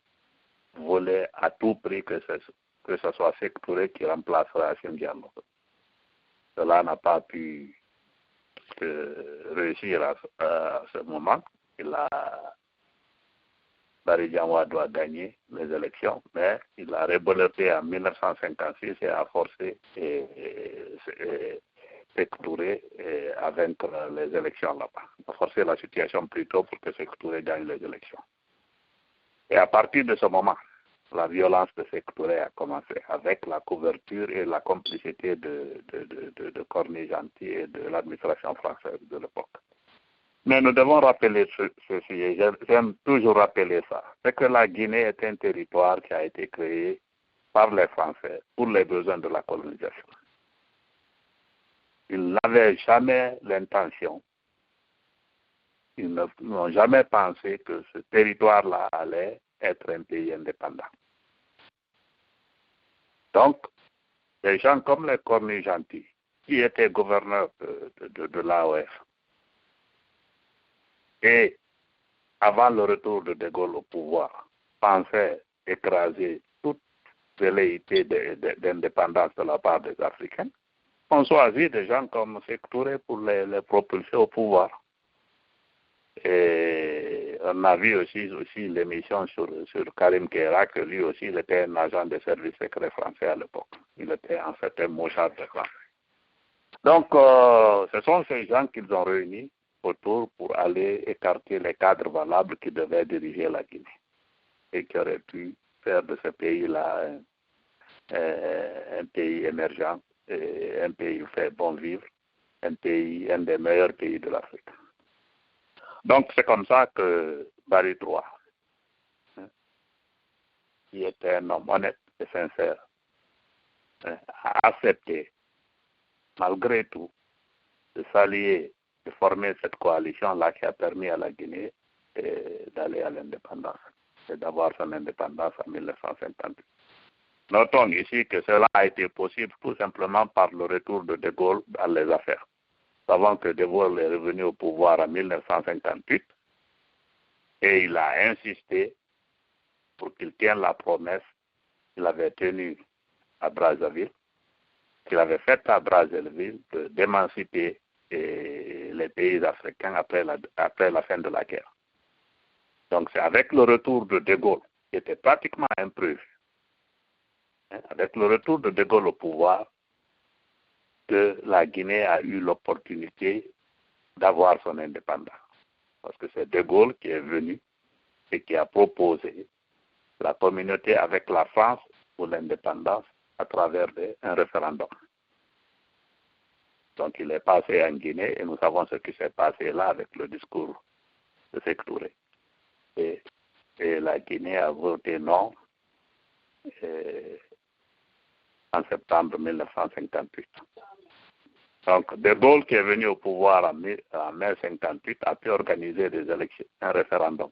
voulait à tout prix que ce soit Sékou Touré qui remplacera Yacine Diallo. Cela n'a pas pu réussir à ce moment. Barry Diawa doit gagner les élections, mais il a rebeloté en 1956 et a forcé Sékou Touré à vaincre les élections là-bas. Il a forcé la situation plutôt pour que Sékou Touré gagne les élections. Et à partir de ce moment, la violence de Sékou Touré a commencé avec la couverture et la complicité de Cornille Gentil et de l'administration française de l'époque. Mais nous devons rappeler ceci, j'aime toujours rappeler ça, c'est que la Guinée est un territoire qui a été créé par les Français pour les besoins de la colonisation. Ils n'avaient jamais l'intention, ils n'ont jamais pensé que ce territoire-là allait être un pays indépendant. Donc, des gens comme les Cornille Gentil, qui étaient gouverneurs de l'AOF, et avant le retour de De Gaulle au pouvoir, pensaient écraser toute velléité d'indépendance de la part des Africains, ont choisi des gens comme Sékou Touré pour les propulser au pouvoir. Et on a vu aussi l'émission sur Karim Kéra, que lui aussi il était un agent des services secrets français à l'époque. Il était en fait un mouchard de France. Donc, ce sont ces gens qu'ils ont réunis autour pour aller écarter les cadres valables qui devaient diriger la Guinée et qui auraient pu faire de ce pays-là un pays émergent, un pays où il fait bon vivre, un des meilleurs pays de l'Afrique. Donc c'est comme ça que Barry III, qui était un homme honnête et sincère, a accepté, malgré tout, de s'allier, de former cette coalition-là qui a permis à la Guinée d'aller à l'indépendance et d'avoir son indépendance en 1958. Notons ici que cela a été possible tout simplement par le retour de De Gaulle dans les affaires. Nous savons que De Gaulle est revenu au pouvoir en 1958 et il a insisté pour qu'il tienne la promesse qu'il avait tenue à Brazzaville, qu'il avait faite à Brazzaville d'émanciper les pays africains après la fin de la guerre. Donc c'est avec le retour de De Gaulle, qui était pratiquement imprévu, avec le retour de De Gaulle au pouvoir, que la Guinée a eu l'opportunité d'avoir son indépendance. Parce que c'est De Gaulle qui est venu et qui a proposé la communauté avec la France pour l'indépendance à travers un référendum. Donc il est passé en Guinée et nous savons ce qui s'est passé là avec le discours de Sékou Touré. Et la Guinée a voté non en septembre 1958. Donc, De Gaulle, qui est venu au pouvoir en mai 1958, a pu organiser des élections, un référendum.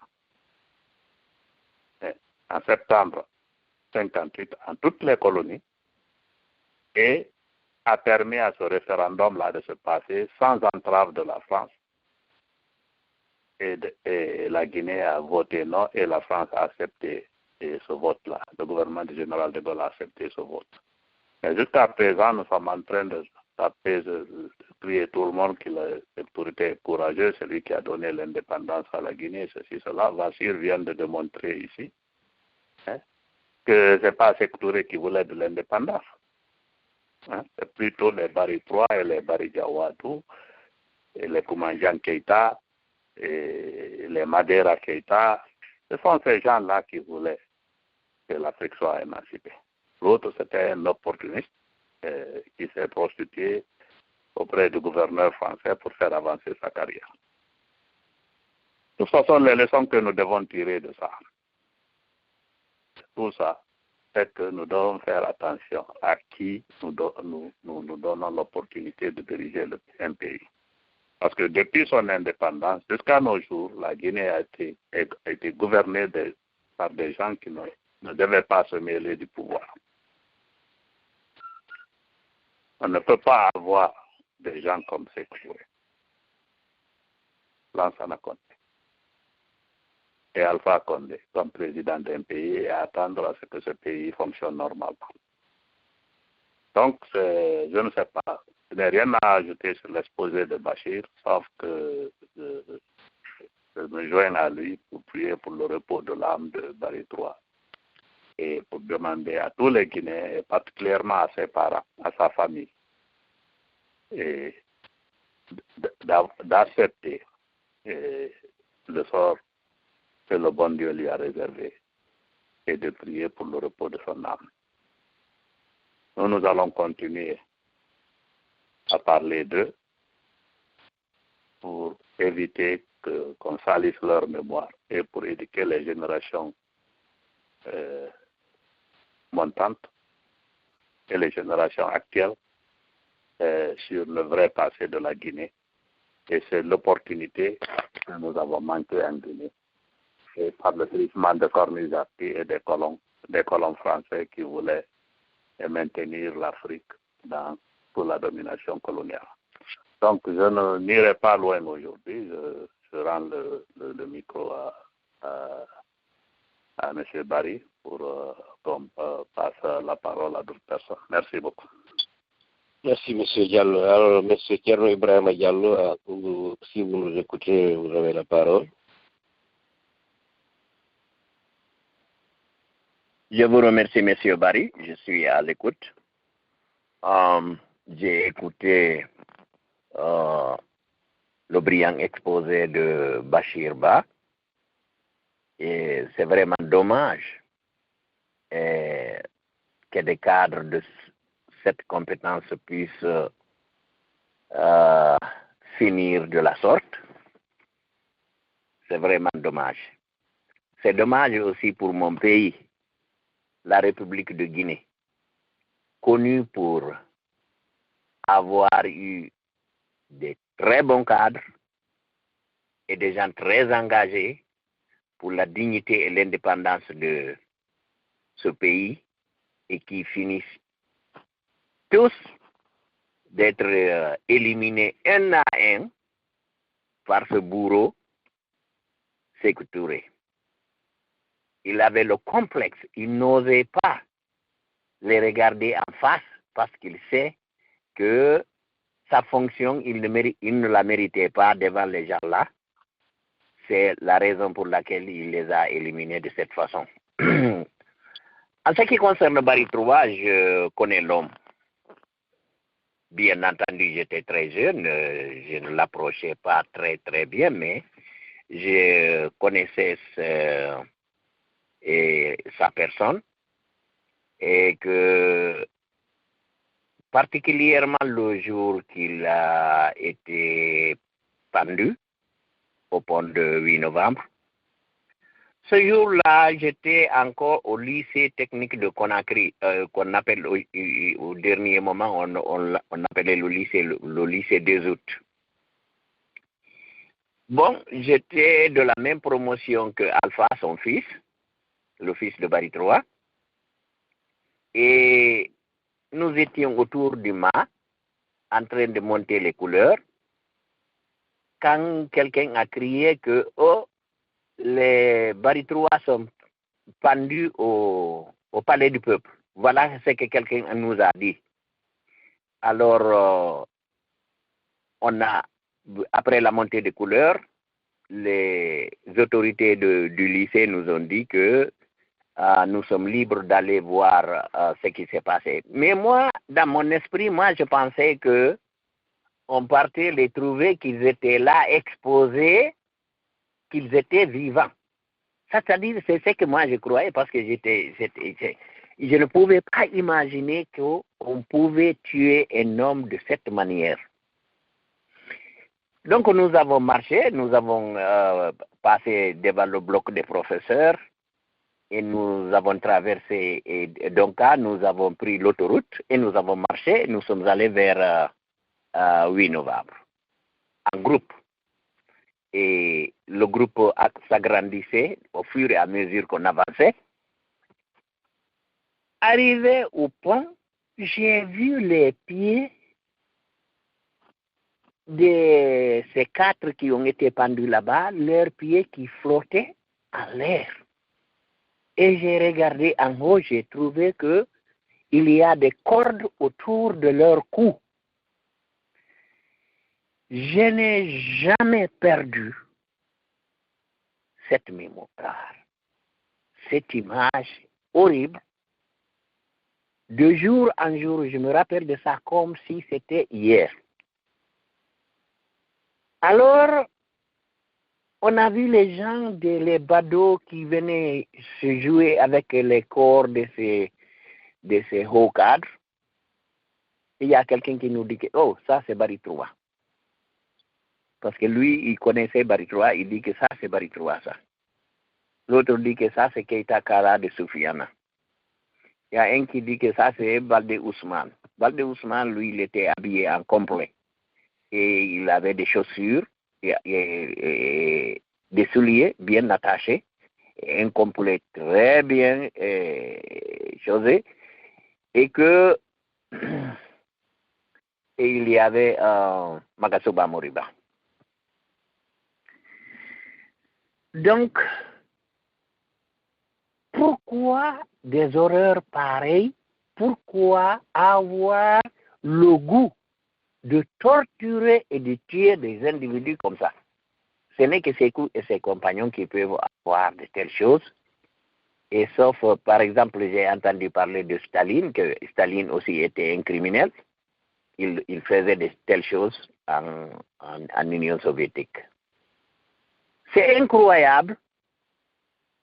Et en septembre 1958, en toutes les colonies, et a permis à ce référendum-là de se passer sans entrave de la France. Et la Guinée a voté non et la France a accepté ce vote-là. Le gouvernement du général de Gaulle a accepté ce vote. Mais jusqu'à présent, nous sommes en train de prier tout le monde que l'autorité est courageuse, celui qui a donné l'indépendance à la Guinée, ceci, cela. Bachir vient de démontrer ici que ce n'est pas Sékou Touré qui voulait de l'indépendance. C'est plutôt les Barry III et les Barry Diawadou, et les Koumanjan Keïta, et les Madeira Keïta. Ce sont ces gens-là qui voulaient que l'Afrique soit émancipée. L'autre, c'était un opportuniste qui s'est prostitué auprès du gouverneur français pour faire avancer sa carrière. Ce sont les leçons que nous devons tirer de ça. Tout ça, c'est que nous devons faire attention à qui nous donnons l'opportunité de diriger un pays. Parce que depuis son indépendance, jusqu'à nos jours, la Guinée a été gouvernée par des gens qui ne devaient pas se mêler du pouvoir. On ne peut pas avoir des gens comme Sékou Touré, Lansana Conté et Alpha Condé comme président d'un pays et attendre à ce que ce pays fonctionne normalement. Donc, je ne sais pas. Je n'ai rien à ajouter sur l'exposé de Bachir, sauf que je me joins à lui pour prier pour le repos de l'âme de Barry III et pour demander à tous les Guinéens, et particulièrement à ses parents, à sa famille, et d'accepter le sort que le bon Dieu lui a réservé et de prier pour le repos de son âme. Nous allons continuer à parler d'eux pour éviter qu'on salisse leur mémoire et pour éduquer les générations montantes et les générations actuelles sur le vrai passé de la Guinée. Et c'est l'opportunité que nous avons manqué en Guinée. Et par le traitement de Cornizaki et des colons français qui voulaient maintenir l'Afrique sous la domination coloniale. Donc, je n'irai pas loin aujourd'hui. Je rends le micro à M. Barry pour qu'on passe la parole à d'autres personnes. Merci beaucoup. Merci, M. Diallo. Alors, M. Thierno Ibrahima Diallo, si vous nous écoutez, vous avez la parole. Je vous remercie, M. Barry. Je suis à l'écoute. J'ai écouté le brillant exposé de Bachir Ba. Et c'est vraiment dommage que des cadres de cette compétence puissent finir de la sorte. C'est vraiment dommage. C'est dommage aussi pour mon pays, la République de Guinée, connue pour avoir eu des très bons cadres et des gens très engagés pour la dignité et l'indépendance de ce pays et qui finissent tous d'être éliminés un à un par ce bourreau, Sékou Touré. Il avait le complexe, il n'osait pas les regarder en face parce qu'il sait que sa fonction, il ne la méritait pas devant les gens-là. C'est la raison pour laquelle il les a éliminés de cette façon. En ce qui concerne Barry III, je connais l'homme. Bien entendu, j'étais très jeune, je ne l'approchais pas très très bien, mais je connaissais sa personne et que particulièrement le jour qu'il a été pendu au pont de 8 novembre, ce jour-là, j'étais encore au lycée technique de Conakry, qu'on appelle au dernier moment, on appelait le lycée des août. Bon, j'étais de la même promotion que Alpha, son fils, le fils de Barry III. Et nous étions autour du mât, en train de monter les couleurs, quand quelqu'un a crié que les baritrois sont pendus au palais du peuple. Voilà ce que quelqu'un nous a dit. Alors, après la montée des couleurs, les autorités du lycée nous ont dit que nous sommes libres d'aller voir ce qui s'est passé. Mais moi, dans mon esprit, je pensais que on partait les trouver qu'ils étaient là, exposés, qu'ils étaient vivants. C'est-à-dire, c'est ce que moi je croyais parce que je ne pouvais pas imaginer qu'on pouvait tuer un homme de cette manière. Donc nous avons marché, nous avons passé devant le bloc des professeurs et nous avons traversé Donka, nous avons pris l'autoroute et nous avons marché, nous sommes allés vers 8 novembre, en groupe. Et le groupe s'agrandissait au fur et à mesure qu'on avançait. Arrivé au pont, j'ai vu les pieds de ces 4 qui ont été pendus là-bas, leurs pieds qui flottaient en l'air. Et j'ai regardé en haut, j'ai trouvé qu'il y a des cordes autour de leur cou. Je n'ai jamais perdu cette mémoire, cette image horrible. De jour en jour, je me rappelle de ça comme si c'était hier. Alors, on a vu les gens, les badauds qui venaient se jouer avec les corps de ces hauts cadres. Il y a quelqu'un qui nous dit que, ça c'est Baritroa. Parce que lui, il connaissait Baritroa, il dit que ça c'est Baritroa, ça. L'autre dit que ça c'est Keita Kara de Soufiana. Il y a un qui dit que ça c'est Balde Ousmane. Balde Ousmane, lui, il était habillé en complet. Et il avait des chaussures et des souliers bien attachés, et un complet très bien chaussé, et que et il y avait Magasoba Moriba. Donc, pourquoi des horreurs pareilles? Pourquoi avoir le goût de torturer et de tuer des individus comme ça? Ce n'est que Sékou et ses compagnons qui peuvent avoir de telles choses. Et sauf, par exemple, j'ai entendu parler de Staline, que Staline aussi était un criminel. Il faisait de telles choses en Union soviétique. C'est incroyable.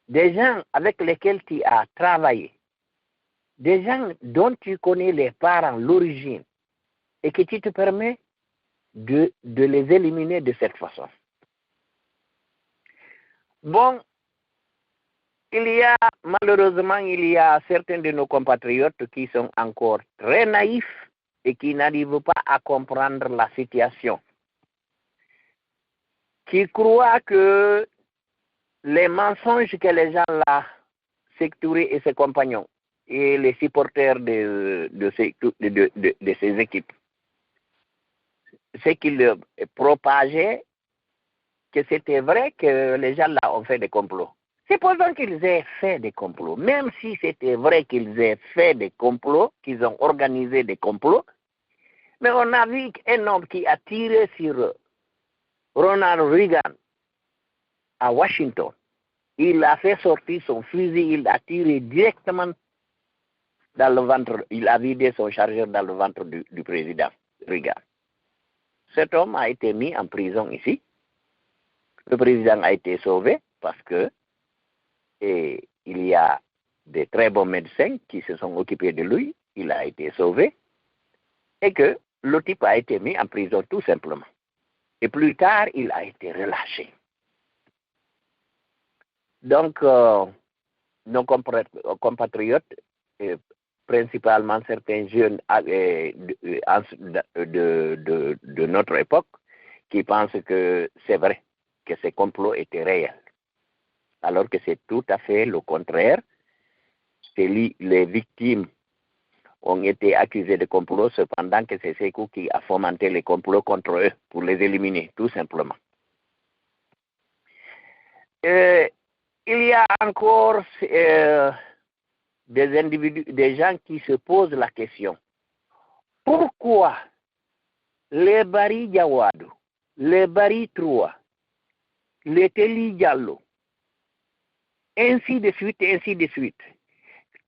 Des gens avec lesquels tu as travaillé, des gens dont tu connais les parents, l'origine, et que tu te permets de les éliminer de cette façon. Bon, malheureusement, il y a certains de nos compatriotes qui sont encore très naïfs et qui n'arrivent pas à comprendre la situation, qui croient que les mensonges que les gens là, Sékou Touré et ses compagnons, et les supporters de ces équipes, c'est qu'ils propageaient que c'était vrai que les gens là ont fait des complots. C'est pendant qu'ils aient fait des complots, même si c'était vrai qu'ils aient fait des complots, qu'ils ont organisé des complots, mais on a vu un homme qui a tiré sur Ronald Reagan à Washington. Il a fait sortir son fusil, il a tiré directement dans le ventre, il a vidé son chargeur dans le ventre du président Reagan. Cet homme a été mis en prison ici. Le président a été sauvé parce que il y a des très bons médecins qui se sont occupés de lui. Il a été sauvé et que le type a été mis en prison tout simplement. Et plus tard, il a été relâché. Donc, nos compatriotes, principalement certains jeunes de notre époque, qui pensent que c'est vrai, que ces complots étaient réels. Alors que c'est tout à fait le contraire. C'est les victimes ont été accusés de complot, cependant que c'est Sékou qui a fomenté les complots contre eux pour les éliminer, tout simplement. Il y a encore des individus, des gens qui se posent la question, pourquoi les Bari Diawado, les Bari Troua, les Teli Diallo, ainsi de suite,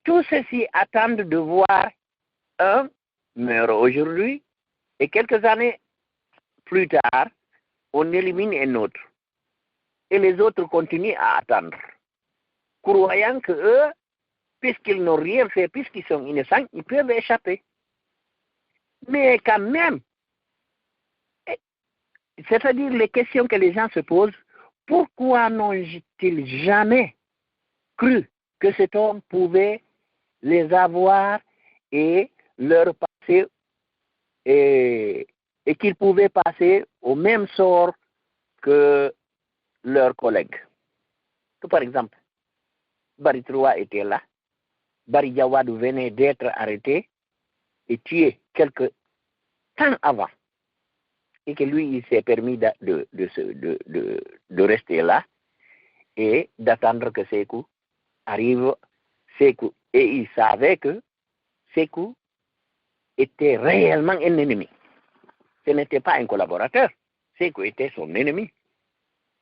tout ceci attendent de voir un meurt aujourd'hui et quelques années plus tard, on élimine un autre. Et les autres continuent à attendre, croyant que eux, puisqu'ils n'ont rien fait, puisqu'ils sont innocents, ils peuvent échapper. Mais quand même, c'est-à-dire les questions que les gens se posent, pourquoi n'ont-ils jamais cru que cet homme pouvait les avoir et leur passer et qu'ils pouvaient passer au même sort que leurs collègues. Par exemple, Bari Troua était là, Bari Diawado venait d'être arrêté et tué quelque temps avant, et que lui, il s'est permis de rester là et d'attendre que Sékou arrive. Sékou, et il savait que Sékou était réellement un ennemi. Ce n'était pas un collaborateur. Sékou était son ennemi.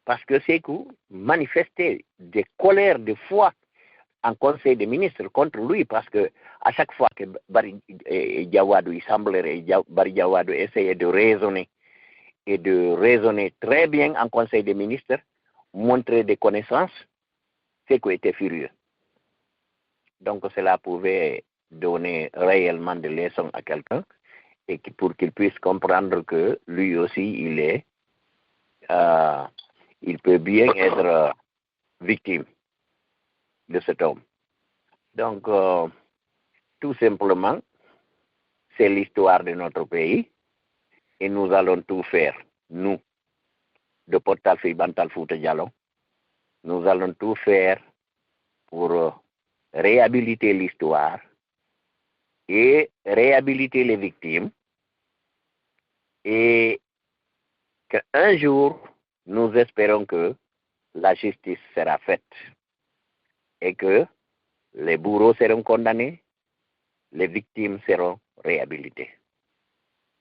Parce que Sékou manifestait des colères de foi en conseil des ministres contre lui, parce que à chaque fois que Bari Diawado, il semblerait, Bari Diawado essayait de raisonner, et de raisonner très bien en conseil des ministres, montrer des connaissances, Sékou était furieux. Donc cela pouvait donner réellement des leçons à quelqu'un, et pour qu'il puisse comprendre que lui aussi, il peut bien être victime de cet homme. Donc, tout simplement, c'est l'histoire de notre pays, et nous allons tout faire, nous, de Portalfi Bantal Fouta Diallo, nous allons tout faire pour réhabiliter l'histoire et réhabiliter les victimes, et qu'un jour, nous espérons que la justice sera faite et que les bourreaux seront condamnés, les victimes seront réhabilitées.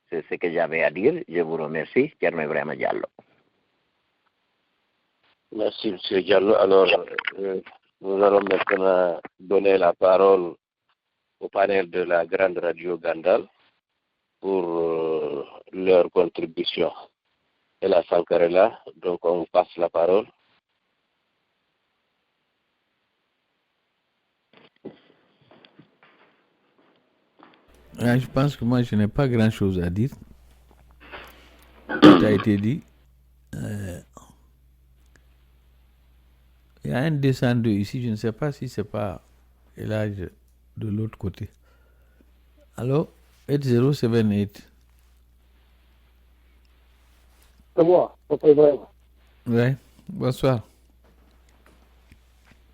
C'est ce que j'avais à dire. Je vous remercie. Thierno Ibrahima Diallo. Merci, M. Diallo. Alors, nous allons maintenant donner la parole au panel de la grande radio Gandal pour leur contribution. Et la Sankarela, donc on passe la parole. Je pense que moi, je n'ai pas grand-chose à dire. Tout a été dit. Il y a un descendant ici, je ne sais pas si c'est pas l'âge de l'autre côté. Allô? 8078. C'est moi, Papa Ibrahima. Oui, bonsoir.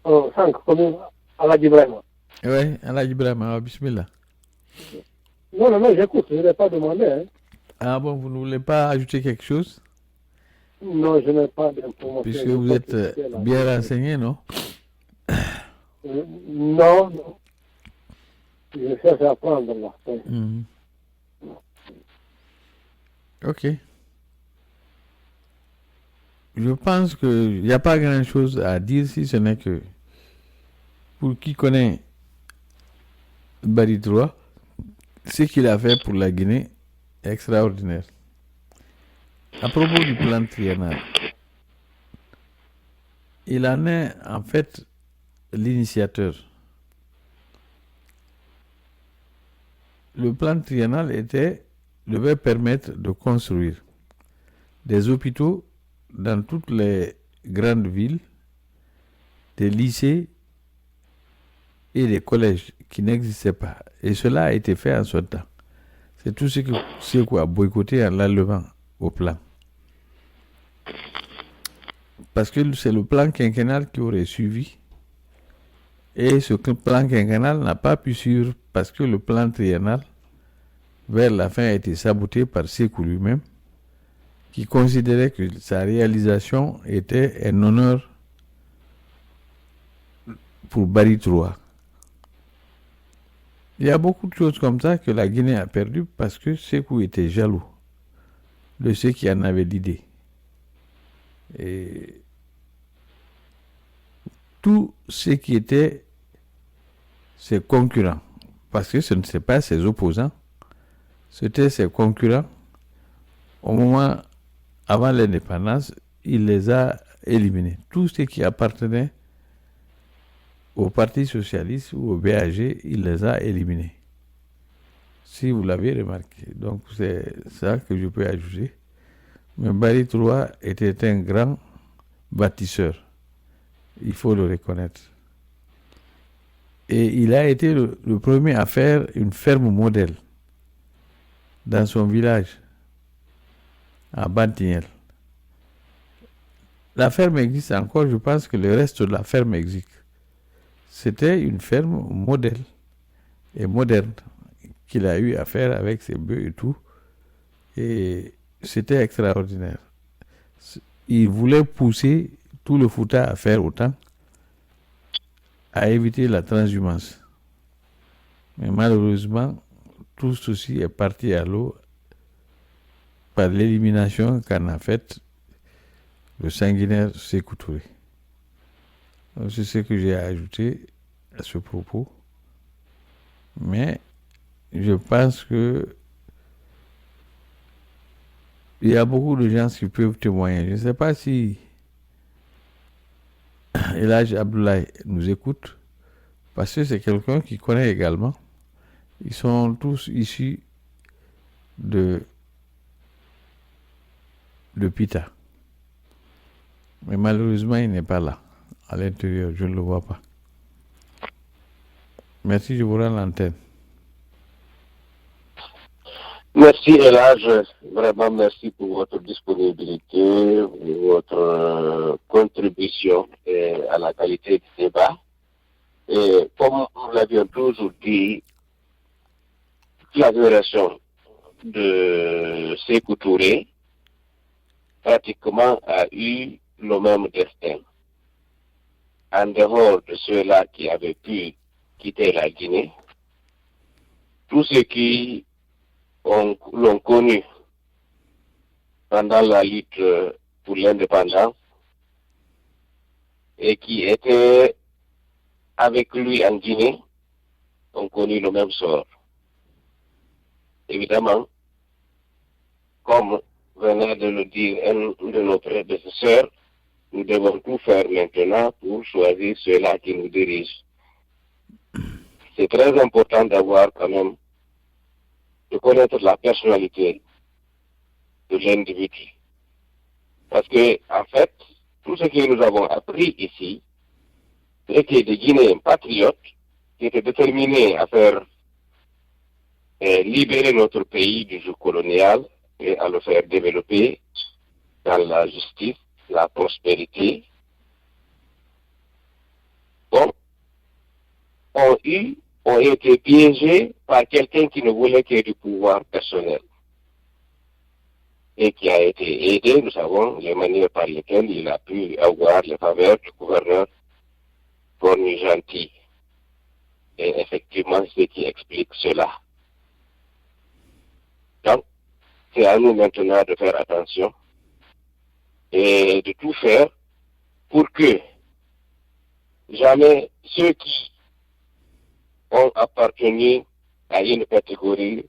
Oh, 5, comme Aladji Ibrahima. Oui, Aladji Ibrahima, bismillah. Non, j'écoute, je ne l'ai pas demandé. Hein. Ah bon, vous ne voulez pas ajouter quelque chose? Non, je n'ai pas d'informations. Puisque vous êtes bien renseigné, non? Non. Je cherche à apprendre là. Mm-hmm. Ok. Je pense qu'il n'y a pas grand-chose à dire si ce n'est que pour qui connaît Bari Troua, ce qu'il a fait pour la Guinée est extraordinaire. À propos du plan triennal, il en est en fait l'initiateur. Le plan triennal devait permettre de construire des hôpitaux dans toutes les grandes villes, des lycées et des collèges qui n'existaient pas. Et cela a été fait en son temps. C'est tout ce qu'on a boycotté en l'enlevant au plan. Parce que c'est le plan quinquennal qui aurait suivi Et ce plan quinquennal n'a pas pu suivre parce que le plan triennal, vers la fin, a été saboté par Sékou lui-même, qui considérait que sa réalisation était un honneur pour Barry III. Il y a beaucoup de choses comme ça que la Guinée a perdues parce que Sékou était jaloux de ceux qui en avaient l'idée. Et tout ce qui était ses concurrents, parce que ce n'était pas ses opposants, c'était ses concurrents. Au moment avant l'indépendance, il les a éliminés. Tout ce qui appartenait au Parti socialiste ou au BAG, il les a éliminés. Si vous l'avez remarqué. Donc c'est ça que je peux ajouter. Mais Barry III était un grand bâtisseur. Il faut le reconnaître. Et il a été le premier à faire une ferme modèle dans son village, à Bantignel. La ferme existe encore, je pense que le reste de la ferme existe. C'était une ferme modèle et moderne qu'il a eu à faire avec ses bœufs et tout. Et c'était extraordinaire. Il voulait pousser tout le Fouta à faire autant, à éviter la transhumance. Mais malheureusement, tout ceci est parti à l'eau par l'élimination qu'en a faite le sanguinaire Sékou Touré. C'est ce que j'ai ajouté à ce propos. Mais je pense que il y a beaucoup de gens qui peuvent témoigner. Je ne sais pas si Elhadj Abdoulaye nous écoute, parce que c'est quelqu'un qui connaît également. Ils sont tous issus de Pita. Mais malheureusement, il n'est pas là, à l'intérieur. Je ne le vois pas. Merci, je vous rends l'antenne. Merci Elhadj, vraiment merci pour votre disponibilité, pour votre contribution à la qualité du débat. Et comme nous l'avions toujours dit, la génération de Sékou Touré pratiquement a eu le même destin. En dehors de ceux-là qui avaient pu quitter la Guinée, tous ceux qui l'ont connu pendant la lutte pour l'indépendance et qui étaient avec lui en Guinée ont connu le même sort. Évidemment, comme venait de le dire un de nos prédécesseurs, nous devons tout faire maintenant pour choisir ceux-là qui nous dirigent. C'est très important d'avoir quand même, de connaître la personnalité de l'individu. Parce que, en fait, tout ce que nous avons appris ici, c'était des Guinéens patriotes qui étaient déterminés à faire libérer notre pays du joug colonial et à le faire développer dans la justice, la prospérité. Donc, ont été piégés par quelqu'un qui ne voulait que du pouvoir personnel et qui a été aidé. Nous savons les manières par lesquelles il a pu avoir les faveurs du gouverneur Bornu Gentil. Et effectivement, ce qui explique cela. Donc, c'est à nous maintenant de faire attention et de tout faire pour que jamais ceux qui ont appartenu à une catégorie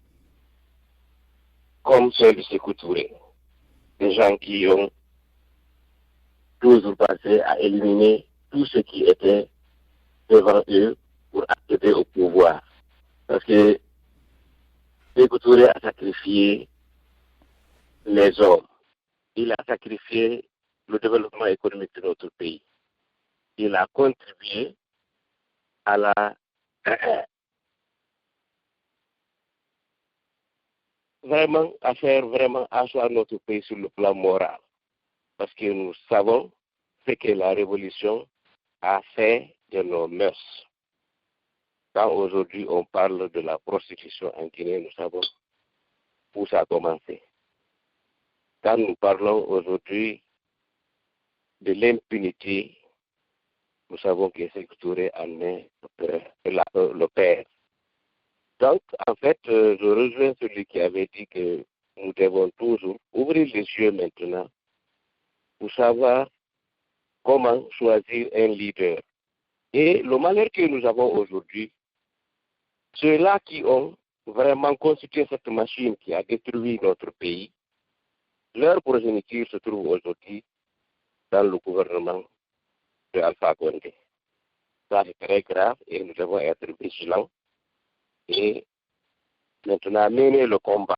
comme celle de Sékou Touré, des gens qui ont toujours passé à éliminer tout ce qui était devant eux pour accéder au pouvoir. Parce que Sékou Touré a sacrifié les hommes. Il a sacrifié le développement économique de notre pays. Il a contribué à la vraiment à faire vraiment asseoir notre pays sur le plan moral. Parce que nous savons ce que la révolution a fait de nos mœurs. Quand aujourd'hui on parle de la prostitution en Guinée, nous savons où ça a commencé. Quand nous parlons aujourd'hui de l'impunité, nous savons que Sékou Touré en est le père. Donc, en fait, je rejoins celui qui avait dit que nous devons toujours ouvrir les yeux maintenant pour savoir comment choisir un leader. Et le malheur que nous avons aujourd'hui, ceux-là qui ont vraiment constitué cette machine qui a détruit notre pays, leur progéniture se trouve aujourd'hui dans le gouvernement de Alpha Condé. Ça, c'est très grave et nous devons être vigilants et maintenant mener le combat.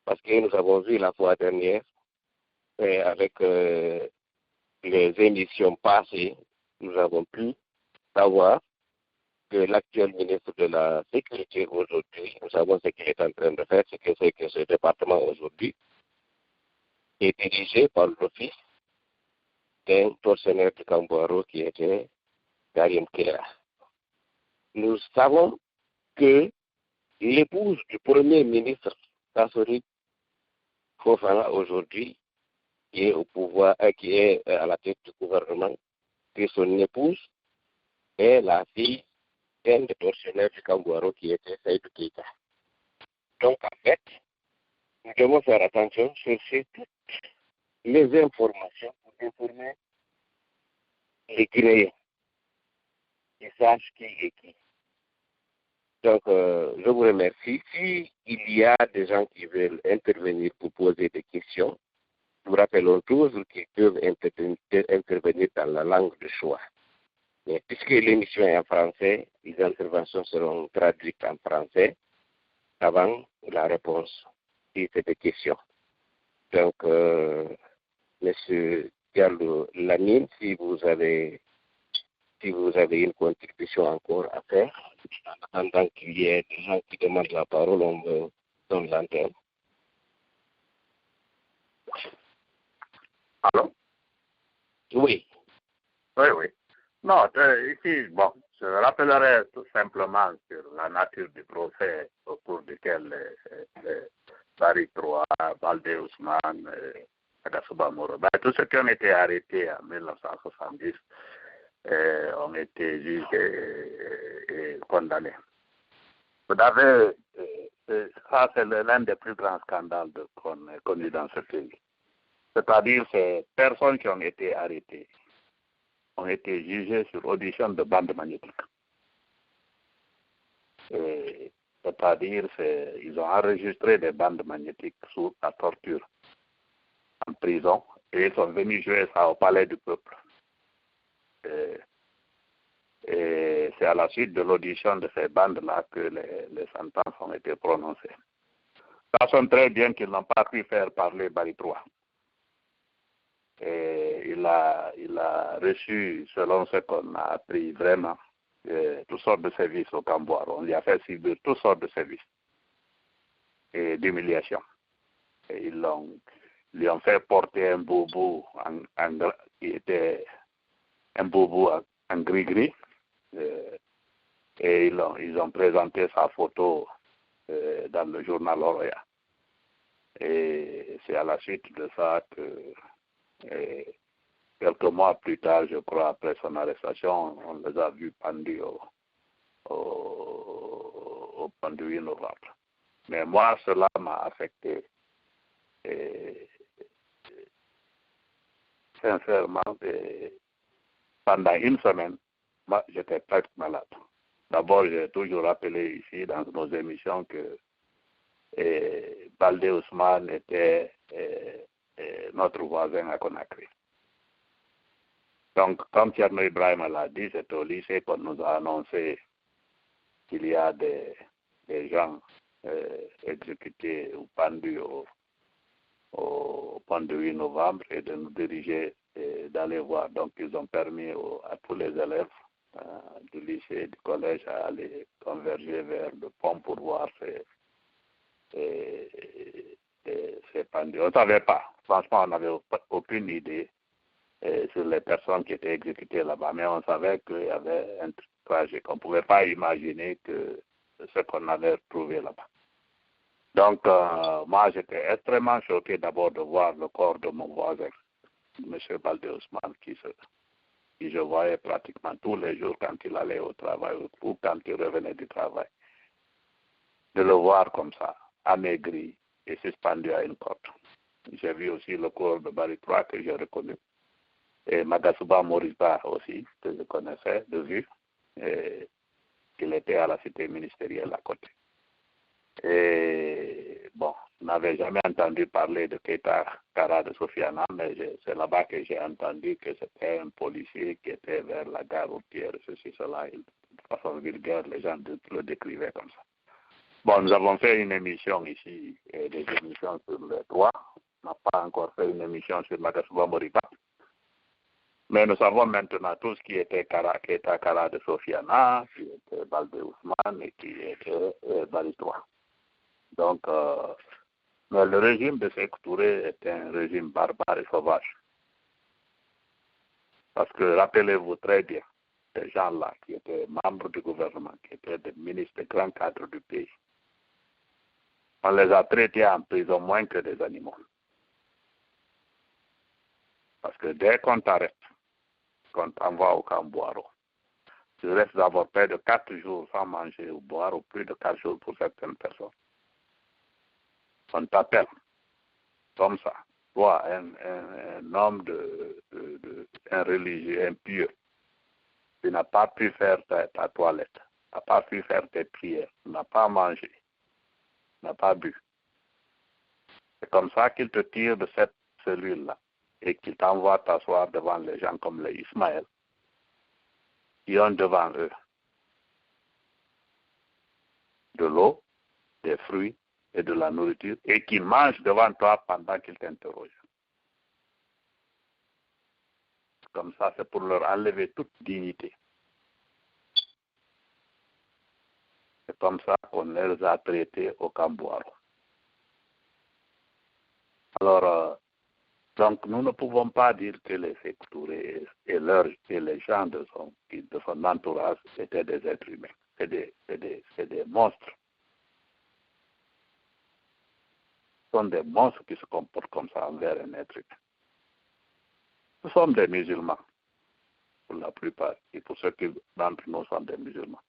Parce que nous avons vu la fois dernière, avec les émissions passées, nous avons pu savoir que l'actuel ministre de la Sécurité aujourd'hui, nous savons ce qu'il est en train de faire, c'est que ce département aujourd'hui est dirigé par le fils d'un tortionnaire de Camboiro qui était Karim Kera. Nous savons que l'épouse du premier ministre, Kassori Fofana aujourd'hui, qui est au pouvoir, qui est à la tête du gouvernement, que son épouse est la fille d'un des tortionnaires du Camboiro qui était Seydou Keita. Donc en fait, nous devons faire attention, chercher toutes les informations pour informer les Guinéens qui sachent qui est qui. Donc, je vous remercie. Si il y a des gens qui veulent intervenir pour poser des questions, nous rappelons toujours qu'ils peuvent intervenir dans la langue de choix. Mais puisque l'émission est en français, les interventions seront traduites en français avant la réponse si c'est des questions. Donc, Monsieur Diallo Lamine, si vous avez une contribution encore à faire, en attendant qu'il y ait des gens qui demandent la parole, on me donne l'antenne. Allô? Oui. Oui. Non, ici, bon, je rappellerai tout simplement sur la nature du procès au cours duquel Barry Troa, Baldé Ousmane, Agasuba Moro, tous ceux qui ont été arrêtés en 1970 ont été jugés et condamnés. Vous savez, ça c'est l'un des plus grands scandales connus dans ce pays. C'est-à-dire ces personnes qui ont été arrêtées ont été jugées sur audition de bande magnétique. C'est-à-dire ils ont enregistré des bandes magnétiques sous la torture en prison et ils sont venus jouer ça au palais du peuple. Et c'est à la suite de l'audition de ces bandes-là que les sentences ont été prononcées. Sachant très bien qu'ils n'ont pas pu faire parler Barry Troa. Et il a reçu, selon ce qu'on a appris vraiment, toutes sortes de services au Camboiro. On lui a fait subir toutes sortes de services et d'humiliation. Et ils lui ont fait porter un boubou qui était un boubou en gris-gris. Et ils ont présenté sa photo dans le journal Oroya. Et c'est à la suite de ça que quelques mois plus tard, je crois, après son arrestation, on les a vus pendus au pont du 8 novembre. Mais moi, cela m'a affecté sincèrement. Pendant une semaine, moi, j'étais presque malade. D'abord, j'ai toujours rappelé ici dans nos émissions que Baldé Ousmane était notre voisin à Conakry. Donc, comme Tierno Ibrahim l'a dit, c'est au lycée qu'on nous a annoncé qu'il y a des gens exécutés ou pendus au pont du 8 novembre et de nous diriger et d'aller voir. Donc, ils ont permis à tous les élèves du lycée et du collège à aller converger vers le pont pour voir ces pendus. On ne savait pas. Franchement, on n'avait aucune idée sur les personnes qui étaient exécutées là-bas, mais on savait qu'il y avait tragique. On ne pouvait pas imaginer que ce qu'on allait trouver là-bas. Donc, moi, j'étais extrêmement choqué d'abord de voir le corps de mon voisin, M. Baldé Ousmane, qui je voyais pratiquement tous les jours quand il allait au travail ou quand il revenait du travail. De le voir comme ça, amaigri et suspendu à une corde. J'ai vu aussi le corps de Barry III que j'ai reconnu. Et Magasuba Morisba aussi, que je connaissais de vue. Et il était à la cité ministérielle à côté. Et bon, je n'avais jamais entendu parler de Keita Kara de Sofiana, mais c'est là-bas que j'ai entendu que c'était un policier qui était vers la gare routière, ceci, cela. De façon vulgaire, les gens le décrivaient comme ça. Bon, nous avons fait une émission ici, des émissions sur les droits. On n'a pas encore fait une émission sur Magasuba Moriba. Mais nous savons maintenant tout ce qui était Keita Kara de Sofiana, qui était Baldé Ousmane et qui était Barry III. Donc, mais le régime de Sékou Touré était un régime barbare et sauvage. Parce que rappelez-vous très bien, ces gens-là qui étaient membres du gouvernement, qui étaient des ministres, des grands cadres du pays, on les a traités en prison moins que des animaux. Parce que dès qu'on t'arrête, qu'on t'envoie au Camboiro, tu restes d'abord près de 4 jours sans manger ou boire, ou plus de 4 jours pour certaines personnes. On t'appelle comme ça. Toi, un homme un religieux impur, tu n'as pas pu faire ta toilette, tu n'as pas pu faire tes prières, tu n'as pas mangé, tu n'as pas bu. C'est comme ça qu'il te tire de cette cellule-là et qu'il t'envoie t'asseoir devant les gens comme les Ismaël qui ont devant eux de l'eau, des fruits et de la nourriture et qui mangent devant toi pendant qu'ils t'interrogent. Comme ça, c'est pour leur enlever toute dignité. C'est comme ça qu'on les a traités au Camboiro. Alors, donc nous ne pouvons pas dire que les Sékou Touré et les gens de son entourage étaient des êtres humains. C'est des monstres. Ce sont des monstres qui se comportent comme ça envers un être humain. Nous sommes des musulmans, pour la plupart, et pour ceux qui d'entre nous sont des musulmans.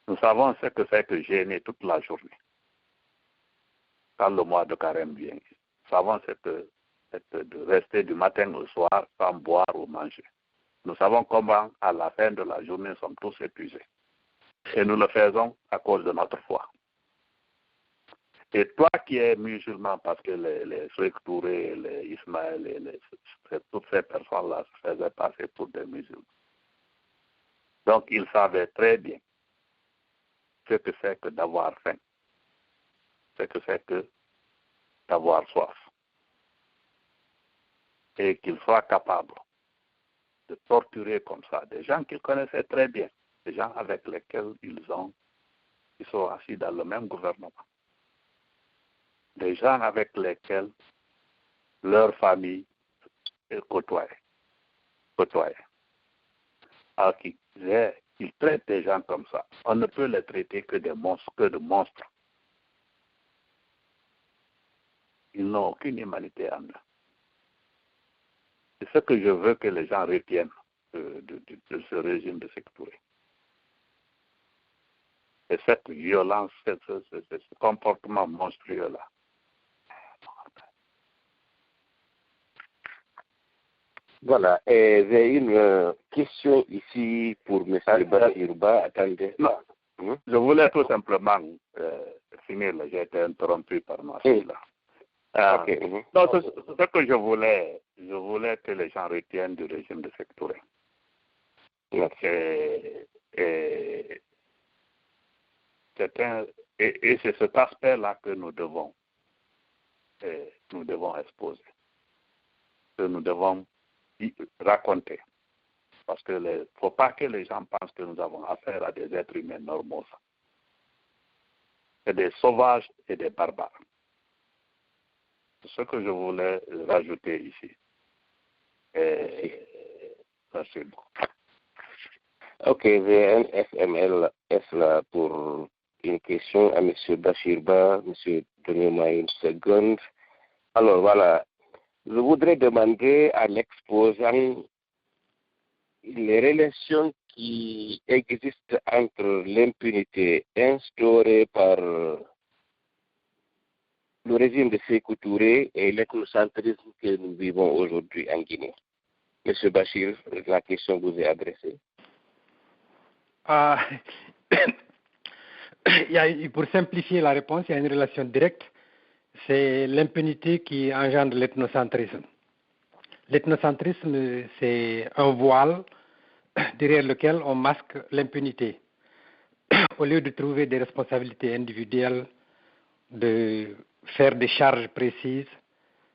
Nous savons ce que c'est que jeûner toute la journée. Quand le mois de carême vient, nous savons ce que c'est que de rester du matin au soir sans boire ou manger. Nous savons comment, à la fin de la journée, nous sommes tous épuisés. Et nous le faisons à cause de notre foi. Et toi qui es musulman, parce que les Sékou Touré, les Ismaël, toutes ces personnes-là se faisaient passer pour des musulmans. Donc, ils savaient très bien ce que c'est que d'avoir faim, ce que c'est que d'avoir soif. Et qu'ils soient capables de torturer comme ça des gens qu'ils connaissaient très bien, des gens avec lesquels ils sont assis dans le même gouvernement, des gens avec lesquels leur famille côtoyait. Alors qu'ils traitent des gens comme ça. On ne peut les traiter que de monstres. Ils n'ont aucune humanité en eux. C'est ce que je veux que les gens retiennent de ce régime de Sékou Touré. Et cette violence, ce comportement monstrueux-là. Voilà, j'ai une question ici pour M. Irba. Attendez. Non, je voulais tout simplement finir, j'ai été interrompu par ma fille là. Donc, ce que je voulais que les gens retiennent du régime de Sékou Touré. Et c'est cet aspect-là que nous devons exposer, que nous devons raconter. Parce qu'il ne faut pas que les gens pensent que nous avons affaire à des êtres humains normaux. C'est des sauvages et des barbares. C'est ce que je voulais rajouter ici. Merci beaucoup. Ok, j'ai un FMLS là pour une question à M. Bachirba. M. Donnez-moi une seconde. Alors voilà, je voudrais demander à l'exposant les relations qui existent entre l'impunité instaurée par le régime de Sékou Touré et l'ethnocentrisme que nous vivons aujourd'hui en Guinée. Monsieur Bachir, la question vous est adressée. Pour simplifier la réponse, il y a une relation directe. C'est l'impunité qui engendre l'ethnocentrisme. L'ethnocentrisme, c'est un voile derrière lequel on masque l'impunité. Au lieu de trouver des responsabilités individuelles, de faire des charges précises,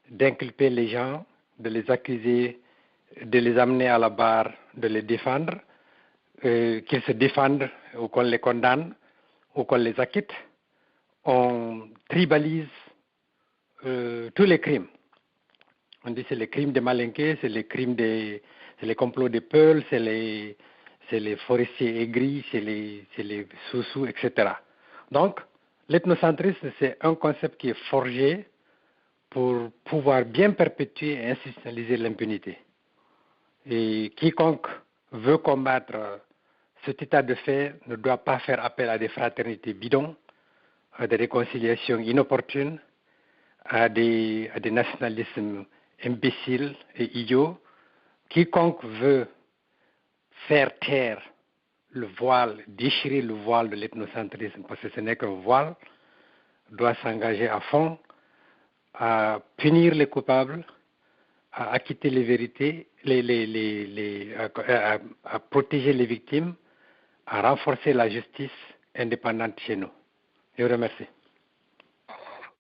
d'inculper les gens, de les accuser, de les amener à la barre, de les défendre, qu'ils se défendent ou qu'on les condamne ou qu'on les acquitte, on tribalise tous les crimes. On dit c'est les crimes des Malinqués, c'est les complots des Peuls, c'est les forestiers aigris, c'est les sous-sous, etc. Donc, l'ethnocentrisme, c'est un concept qui est forgé pour pouvoir bien perpétuer et institutionnaliser l'impunité. Et quiconque veut combattre cet état de fait ne doit pas faire appel à des fraternités bidons, à des réconciliations inopportunes, à des nationalismes imbéciles et idiots. Quiconque veut faire taire le voile, déchirer le voile de l'ethnocentrisme, parce que ce n'est qu'un voile, doit s'engager à fond à punir les coupables, à acquitter les vérités, à protéger les victimes, à renforcer la justice indépendante chez nous. Je vous remercie.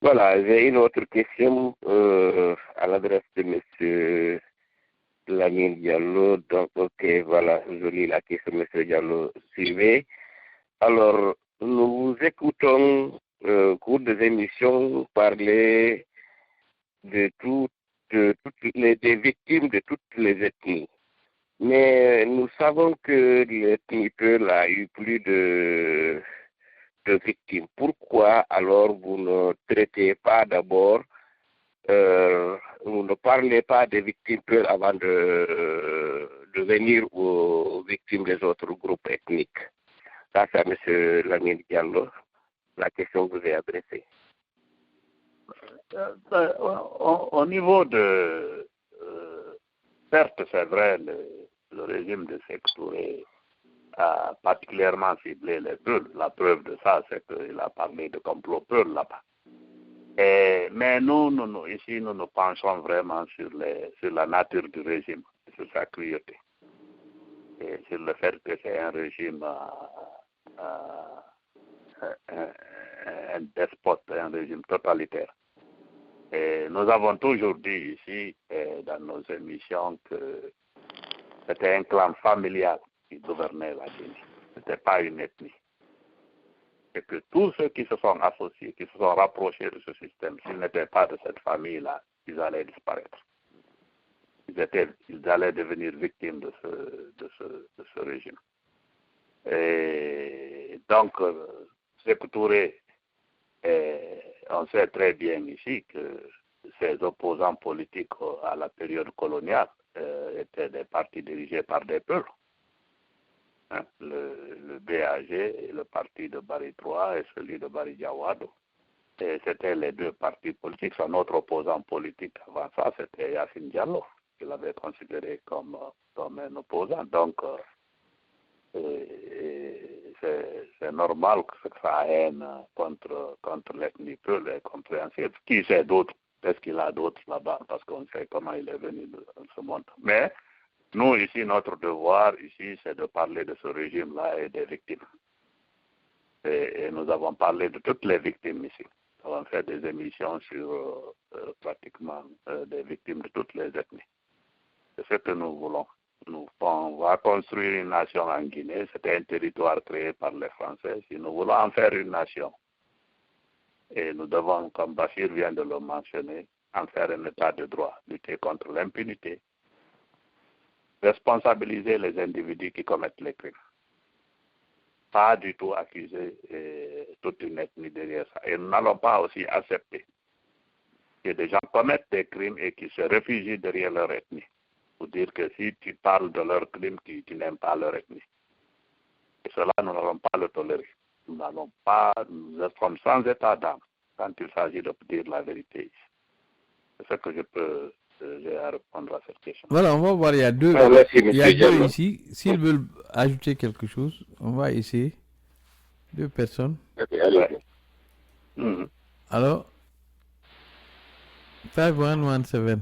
Voilà, j'ai une autre question à l'adresse de M. Lamine Diallo. Donc, ok, voilà, je lis la question, M. Diallo, suivez. Alors, nous vous écoutons au cours des émissions parler des victimes de toutes les ethnies. Mais nous savons que l'ethnie Peul a eu plus de victimes. Pourquoi alors vous ne traitez pas d'abord, vous ne parlez pas des victimes Peul avant de venir aux victimes des autres groupes ethniques? Ça, c'est à M. Lamine Diallo. La question vous est adressée. Au niveau de... certes, c'est vrai, le régime de Sékou Touré a particulièrement ciblé les Peuls. La preuve de ça, c'est qu'il a parlé de complot Peul là-bas. Mais nous, ici, nous nous penchons vraiment sur la nature du régime, sur sa cruauté. Et sur le fait que c'est un régime, un despote, un régime totalitaire. Et nous avons toujours dit ici, dans nos émissions, que c'était un clan familial qui gouvernait la Guinée. Ce n'était pas une ethnie. Et que tous ceux qui se sont associés, qui se sont rapprochés de ce système, s'ils n'étaient pas de cette famille-là, ils allaient disparaître. Ils allaient devenir victimes de ce régime. Et donc, Sékou Touré, on sait très bien ici que ses opposants politiques à la période coloniale étaient des partis dirigés par des peuples. Hein, le BAG, le parti de Barry III et celui de Barry Diawado. Et c'était les deux partis politiques. Son autre opposant politique avant ça, c'était Yacine Diallo, qu'il avait considéré comme un opposant. Donc, c'est normal que sa haine contre l'ethnie Peul est compréhensible. Qui sait d'autres? Est-ce qu'il a d'autres là-bas? Parce qu'on sait comment il est venu dans ce monde. Mais nous, ici, notre devoir, ici, c'est de parler de ce régime-là et des victimes. Et nous avons parlé de toutes les victimes ici. Nous avons fait des émissions sur pratiquement des victimes de toutes les ethnies. C'est ce que nous voulons. On va construire une nation en Guinée. C'était un territoire créé par les Français. Si nous voulons en faire une nation, et nous devons, comme Bachir vient de le mentionner, en faire un état de droit, lutter contre l'impunité, responsabiliser les individus qui commettent les crimes. pas du tout accuser toute une ethnie derrière ça. Et nous n'allons pas aussi accepter que des gens commettent des crimes et qui se réfugient derrière leur ethnie. Pour dire que si tu parles de leur crime, tu n'aimes pas leur ethnie. Et cela, nous n'allons pas le tolérer. Nous n'allons pas, nous sommes sans état d'âme quand il s'agit de dire la vérité. C'est ce que j'ai à répondre à cette question. Voilà, on va voir, il y a deux, merci, il y a deux Diallo. ici. S'ils veulent ajouter quelque chose, on va essayer. Deux personnes. Ok, allez. Mhm. Alors, 5117.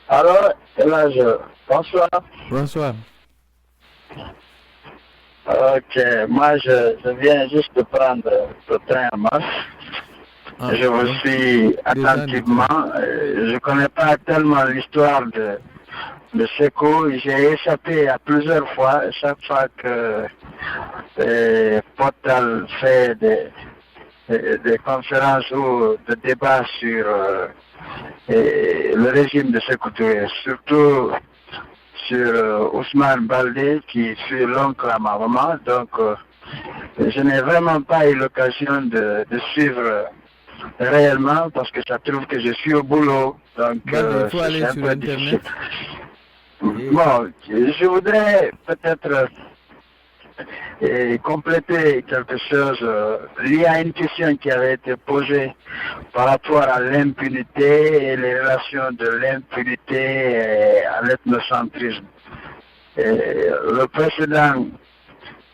Alors, là, bonsoir. Bonsoir. Ok, moi, je viens juste de prendre le train en marche. Ah, Je vous suis attentivement. Je ne connais pas tellement l'histoire de Sékou. J'ai échappé à plusieurs fois. Chaque fois que Portal fait des conférences ou des débats sur le régime de Sékou Touré, surtout sur Ousmane Baldé, qui fut l'oncle à ma maman. Donc, je n'ai vraiment pas eu l'occasion de suivre réellement parce que ça trouve que je suis au boulot. Donc, Il faut aller c'est un sur peu Internet. difficile. Bon, je voudrais peut-être compléter quelque chose lié à une question qui avait été posée par rapport à l'impunité et les relations de l'impunité à l'ethnocentrisme. Le précédent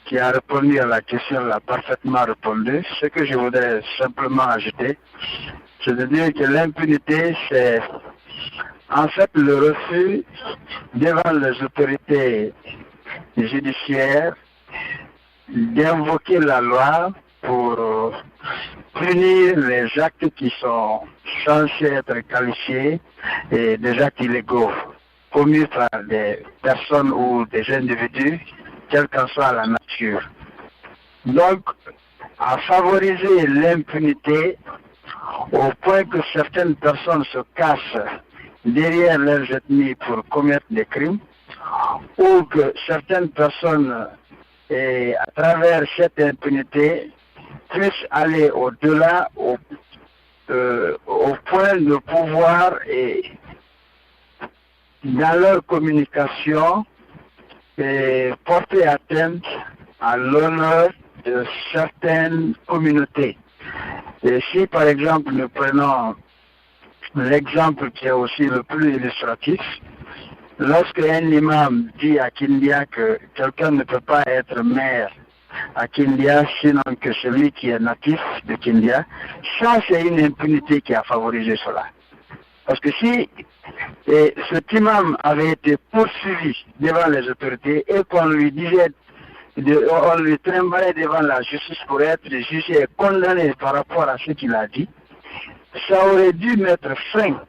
qui a répondu à la question l'a parfaitement répondu. Ce que je voudrais simplement ajouter, c'est de dire que l'impunité, c'est en fait le refus devant les autorités judiciaires d'invoquer la loi pour punir les actes qui sont censés être qualifiés et des actes illégaux commis par des personnes ou des individus, quelle qu'en soit la nature. Donc, à favoriser l'impunité au point que certaines personnes se cachent derrière leurs ethnies pour commettre des crimes, ou que certaines personnes, à travers cette impunité, puissent aller au-delà au point de pouvoir, dans leur communication, porter atteinte à l'honneur de certaines communautés. Et si, par exemple, nous prenons l'exemple qui est aussi le plus illustratif, lorsque un imam dit à Kindia que quelqu'un ne peut pas être maire à Kindia sinon que celui qui est natif de Kindia, ça c'est une impunité qui a favorisé cela. Parce que si cet imam avait été poursuivi devant les autorités et qu'on lui disait, on lui trimbalait devant la justice pour être jugé et condamné par rapport à ce qu'il a dit, ça aurait dû mettre fin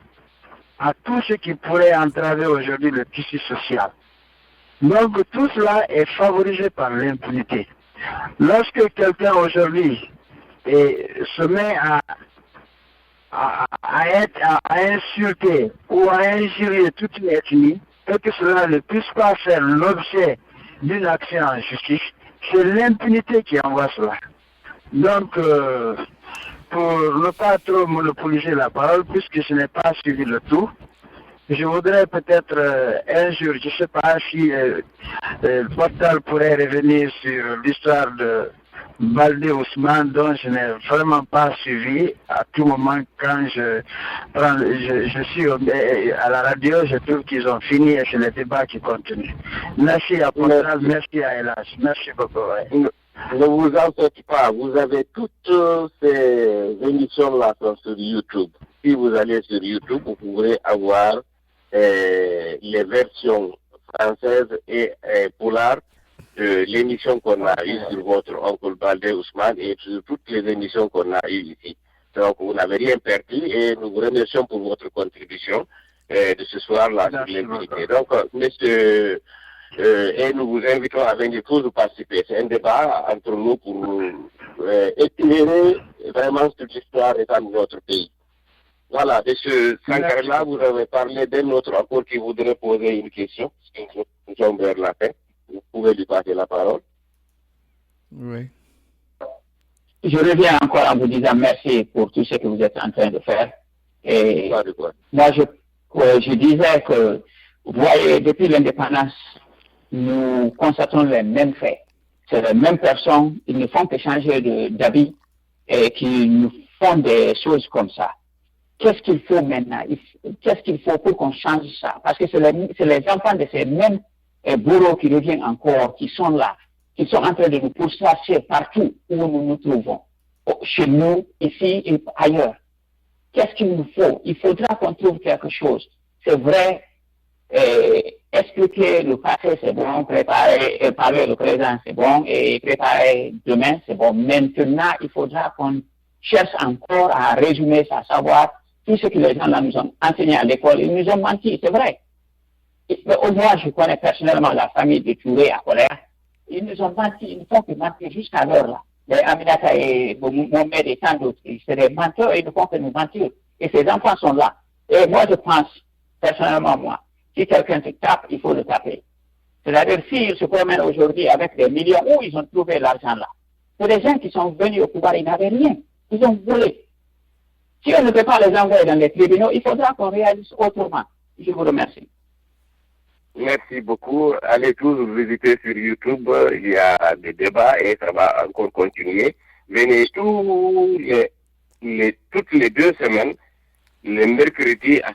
à tout ce qui pourrait entraver aujourd'hui le tissu social. Donc tout cela est favorisé par l'impunité. Lorsque quelqu'un aujourd'hui se met à insulter ou à injurer toute une ethnie, et que cela ne puisse pas faire l'objet d'une action en justice, c'est l'impunité qui envoie cela. Donc, pour ne pas trop monopoliser la parole, puisque je n'ai pas suivi le tout, je voudrais peut-être un jour, je ne sais pas si Portal pourrait revenir sur l'histoire de Baldé Ousmane, dont je n'ai vraiment pas suivi. À tout moment, quand je suis à la radio, je trouve qu'ils ont fini et c'est le débat qui continue. Merci à Portal, merci à Elas. Merci beaucoup. Ouais. Ne vous en faites pas, vous avez toutes ces émissions-là sur YouTube. Si vous allez sur YouTube, vous pourrez avoir les versions françaises et poulard de l'émission qu'on a eue sur votre oncle Baldé Ousmane et sur toutes les émissions qu'on a eues ici. Donc, vous n'avez rien perdu et nous vous remercions pour votre contribution de ce soir-là sur l'impunité. Donc, monsieur, et nous vous invitons à venir tous vous participer. C'est un débat entre nous pour éclairer vraiment sur l'histoire de notre pays. Voilà, monsieur Sankarela, vous avez parlé d'un autre encore qui voudrait poser une question. Nous sommes vers la fin. vous pouvez lui passer la parole. Oui. Je reviens encore en vous disant merci pour tout ce que vous êtes en train de faire. Et moi, je disais que, vous voyez, depuis l'indépendance, nous constatons les mêmes faits. C'est les mêmes personnes, ils ne font que changer d'habit et qui nous font des choses comme ça. Qu'est-ce qu'il faut maintenant? Qu'est-ce qu'il faut pour qu'on change ça? Parce que c'est les enfants de ces mêmes bourreaux qui reviennent encore, qui sont là, qui sont en train de nous pourchasser partout où nous nous trouvons. Chez nous, ici et ailleurs. Qu'est-ce qu'il nous faut? Il faudra qu'on trouve quelque chose. C'est vrai, expliquer le passé, c'est bon, parler le présent, c'est bon, et préparer demain, c'est bon. Maintenant, il faudra qu'on cherche encore à résumer ça, savoir tout ce que les gens là nous ont enseigné à l'école. Ils nous ont menti, c'est vrai. Mais au moins, je connais personnellement la famille de Touré à Colère. Ils nous ont menti, ils ne font que mentir jusqu'à l'heure là. Les Aminata et Mohamed et tant d'autres, c'est des menteurs et ils ne font que nous mentir. Et ces enfants sont là. Et moi, je pense, personnellement, moi, si quelqu'un te tape, il faut le taper. C'est-à-dire, s'ils se promènent aujourd'hui avec des millions, où ils ont trouvé l'argent là? C'est des gens qui sont venus au pouvoir, ils n'avaient rien. Ils ont volé. Si on ne peut pas les envoyer dans les tribunaux, il faudra qu'on réalise autrement. Je vous remercie. Merci beaucoup. Allez tous visiter sur YouTube. Il y a des débats et ça va encore continuer. Venez toutes les 2 semaines, le mercredi à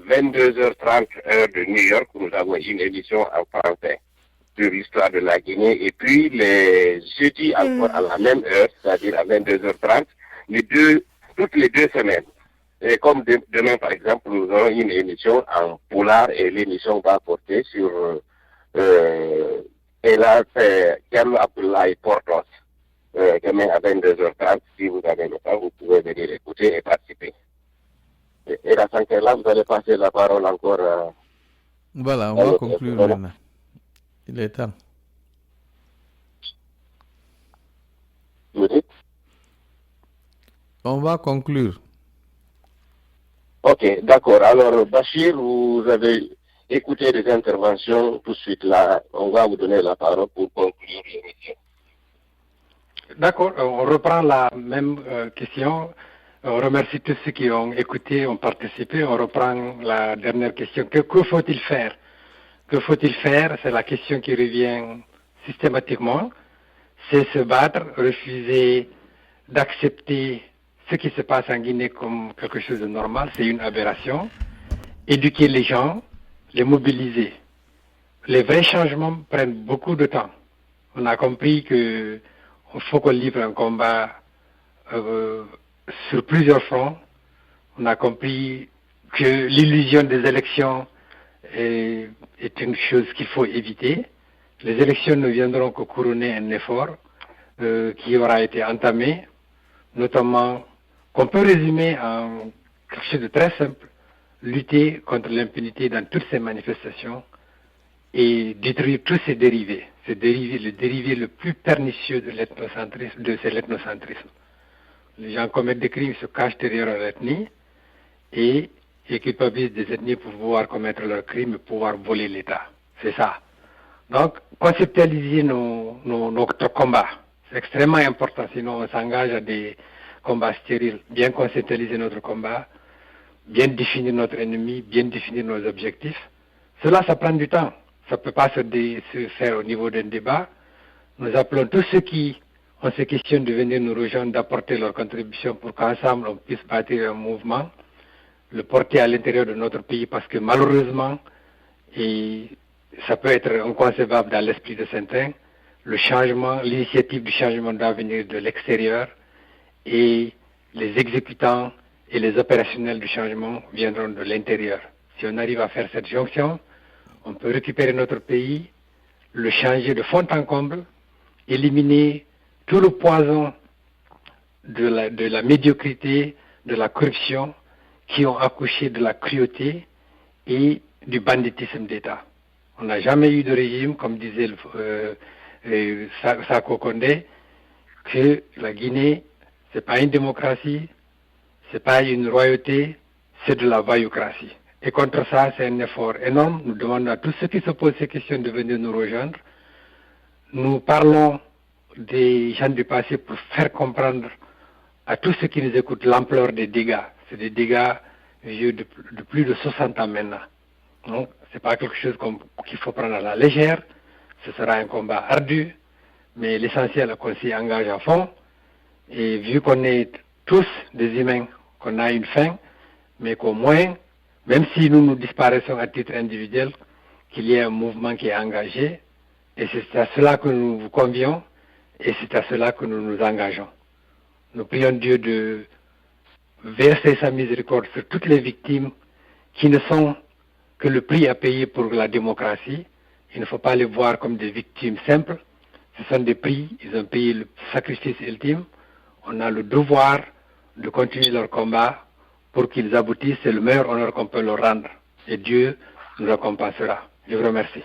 22h30 heure de New York, nous avons une émission en français sur l'histoire de la Guinée. Et puis les jeudis encore à la même heure, c'est-à-dire à 22h30, toutes les 2 semaines. Et comme demain, par exemple, nous aurons une émission en polar et l'émission va porter sur Elas Kerlo Abdoulaye Portos. Demain à 22h30, si vous avez le temps, vous pouvez venir écouter et participer. Et la Sankela, vous allez passer la parole encore. Voilà, on va conclure maintenant. Il est temps. Vous dites? On va conclure. Ok, d'accord. Alors, Bachir, vous avez écouté des interventions tout de suite là. On va vous donner la parole pour conclure l'émission. D'accord, on reprend la même question. On remercie tous ceux qui ont écouté, ont participé. On reprend la dernière question. Que faut-il faire? Que faut-il faire? C'est la question qui revient systématiquement. C'est se battre, refuser d'accepter ce qui se passe en Guinée comme quelque chose de normal. C'est une aberration. Éduquer les gens, les mobiliser. Les vrais changements prennent beaucoup de temps. On a compris qu'il faut qu'on livre un combat sur plusieurs fronts. On a compris que l'illusion des élections est une chose qu'il faut éviter. Les élections ne viendront que couronner un effort qui aura été entamé, notamment qu'on peut résumer en quelque chose de très simple, lutter contre l'impunité dans toutes ces manifestations et détruire tous ces dérivés. Le dérivé le plus pernicieux de l'ethnocentrisme, c'est l'ethnocentrisme. Les gens commettent des crimes, se cachent derrière l'ethnie et culpabilisent des ethnies pour pouvoir commettre leurs crimes et pouvoir voler l'État. C'est ça. Donc, conceptualiser notre combat, c'est extrêmement important, sinon on s'engage à des combats stériles. Bien conceptualiser notre combat, bien définir notre ennemi, bien définir nos objectifs. Cela, ça prend du temps. Ça ne peut pas se faire au niveau d'un débat. Nous appelons tous ceux qui ont ces questions de venir nous rejoindre, d'apporter leur contribution pour qu'ensemble on puisse bâtir un mouvement, le porter à l'intérieur de notre pays parce que malheureusement, et ça peut être inconcevable dans l'esprit de certains, le changement, l'initiative du changement doit venir de l'extérieur et les exécutants et les opérationnels du changement viendront de l'intérieur. Si on arrive à faire cette jonction, on peut récupérer notre pays, le changer de fond en comble, éliminer tout le poison de la médiocrité, de la corruption qui ont accouché de la cruauté et du banditisme d'État. On n'a jamais eu de régime, comme disait Sako Kondé, que la Guinée, ce n'est pas une démocratie, ce n'est pas une royauté, c'est de la vailloucratie. Et contre ça, c'est un effort énorme. Nous demandons à tous ceux qui se posent ces questions de venir nous rejoindre. Nous parlons des gens du passé pour faire comprendre à tous ceux qui nous écoutent l'ampleur des dégâts. C'est des dégâts vieux de plus de 60 ans maintenant. Donc, ce n'est pas quelque chose qu'il faut prendre à la légère. Ce sera un combat ardu, mais l'essentiel est qu'on s'y engage à fond. Et vu qu'on est tous des humains, qu'on a une fin, mais qu'au moins, même si nous disparaissons à titre individuel, qu'il y ait un mouvement qui est engagé, et c'est à cela que nous vous convions, et c'est à cela que nous nous engageons. Nous prions Dieu de verser sa miséricorde sur toutes les victimes qui ne sont que le prix à payer pour la démocratie. Il ne faut pas les voir comme des victimes simples. Ce sont des prix, ils ont payé le sacrifice ultime. On a le devoir de continuer leur combat pour qu'ils aboutissent. C'est le meilleur honneur qu'on peut leur rendre. Et Dieu nous récompensera. Je vous remercie.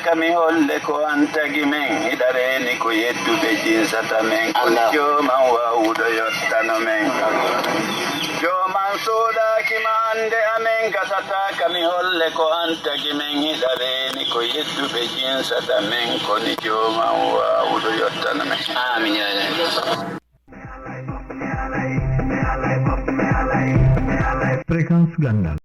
Kami holle ko antagi men idareni ko yeddu be jinsata men ko joman wawudo yottano men joman soda kimande amen gasata kami holle ko antagi men idareni ko yeddu be jinsata men ko ni joman wawudo yottano men amin ya Fréquence Gandal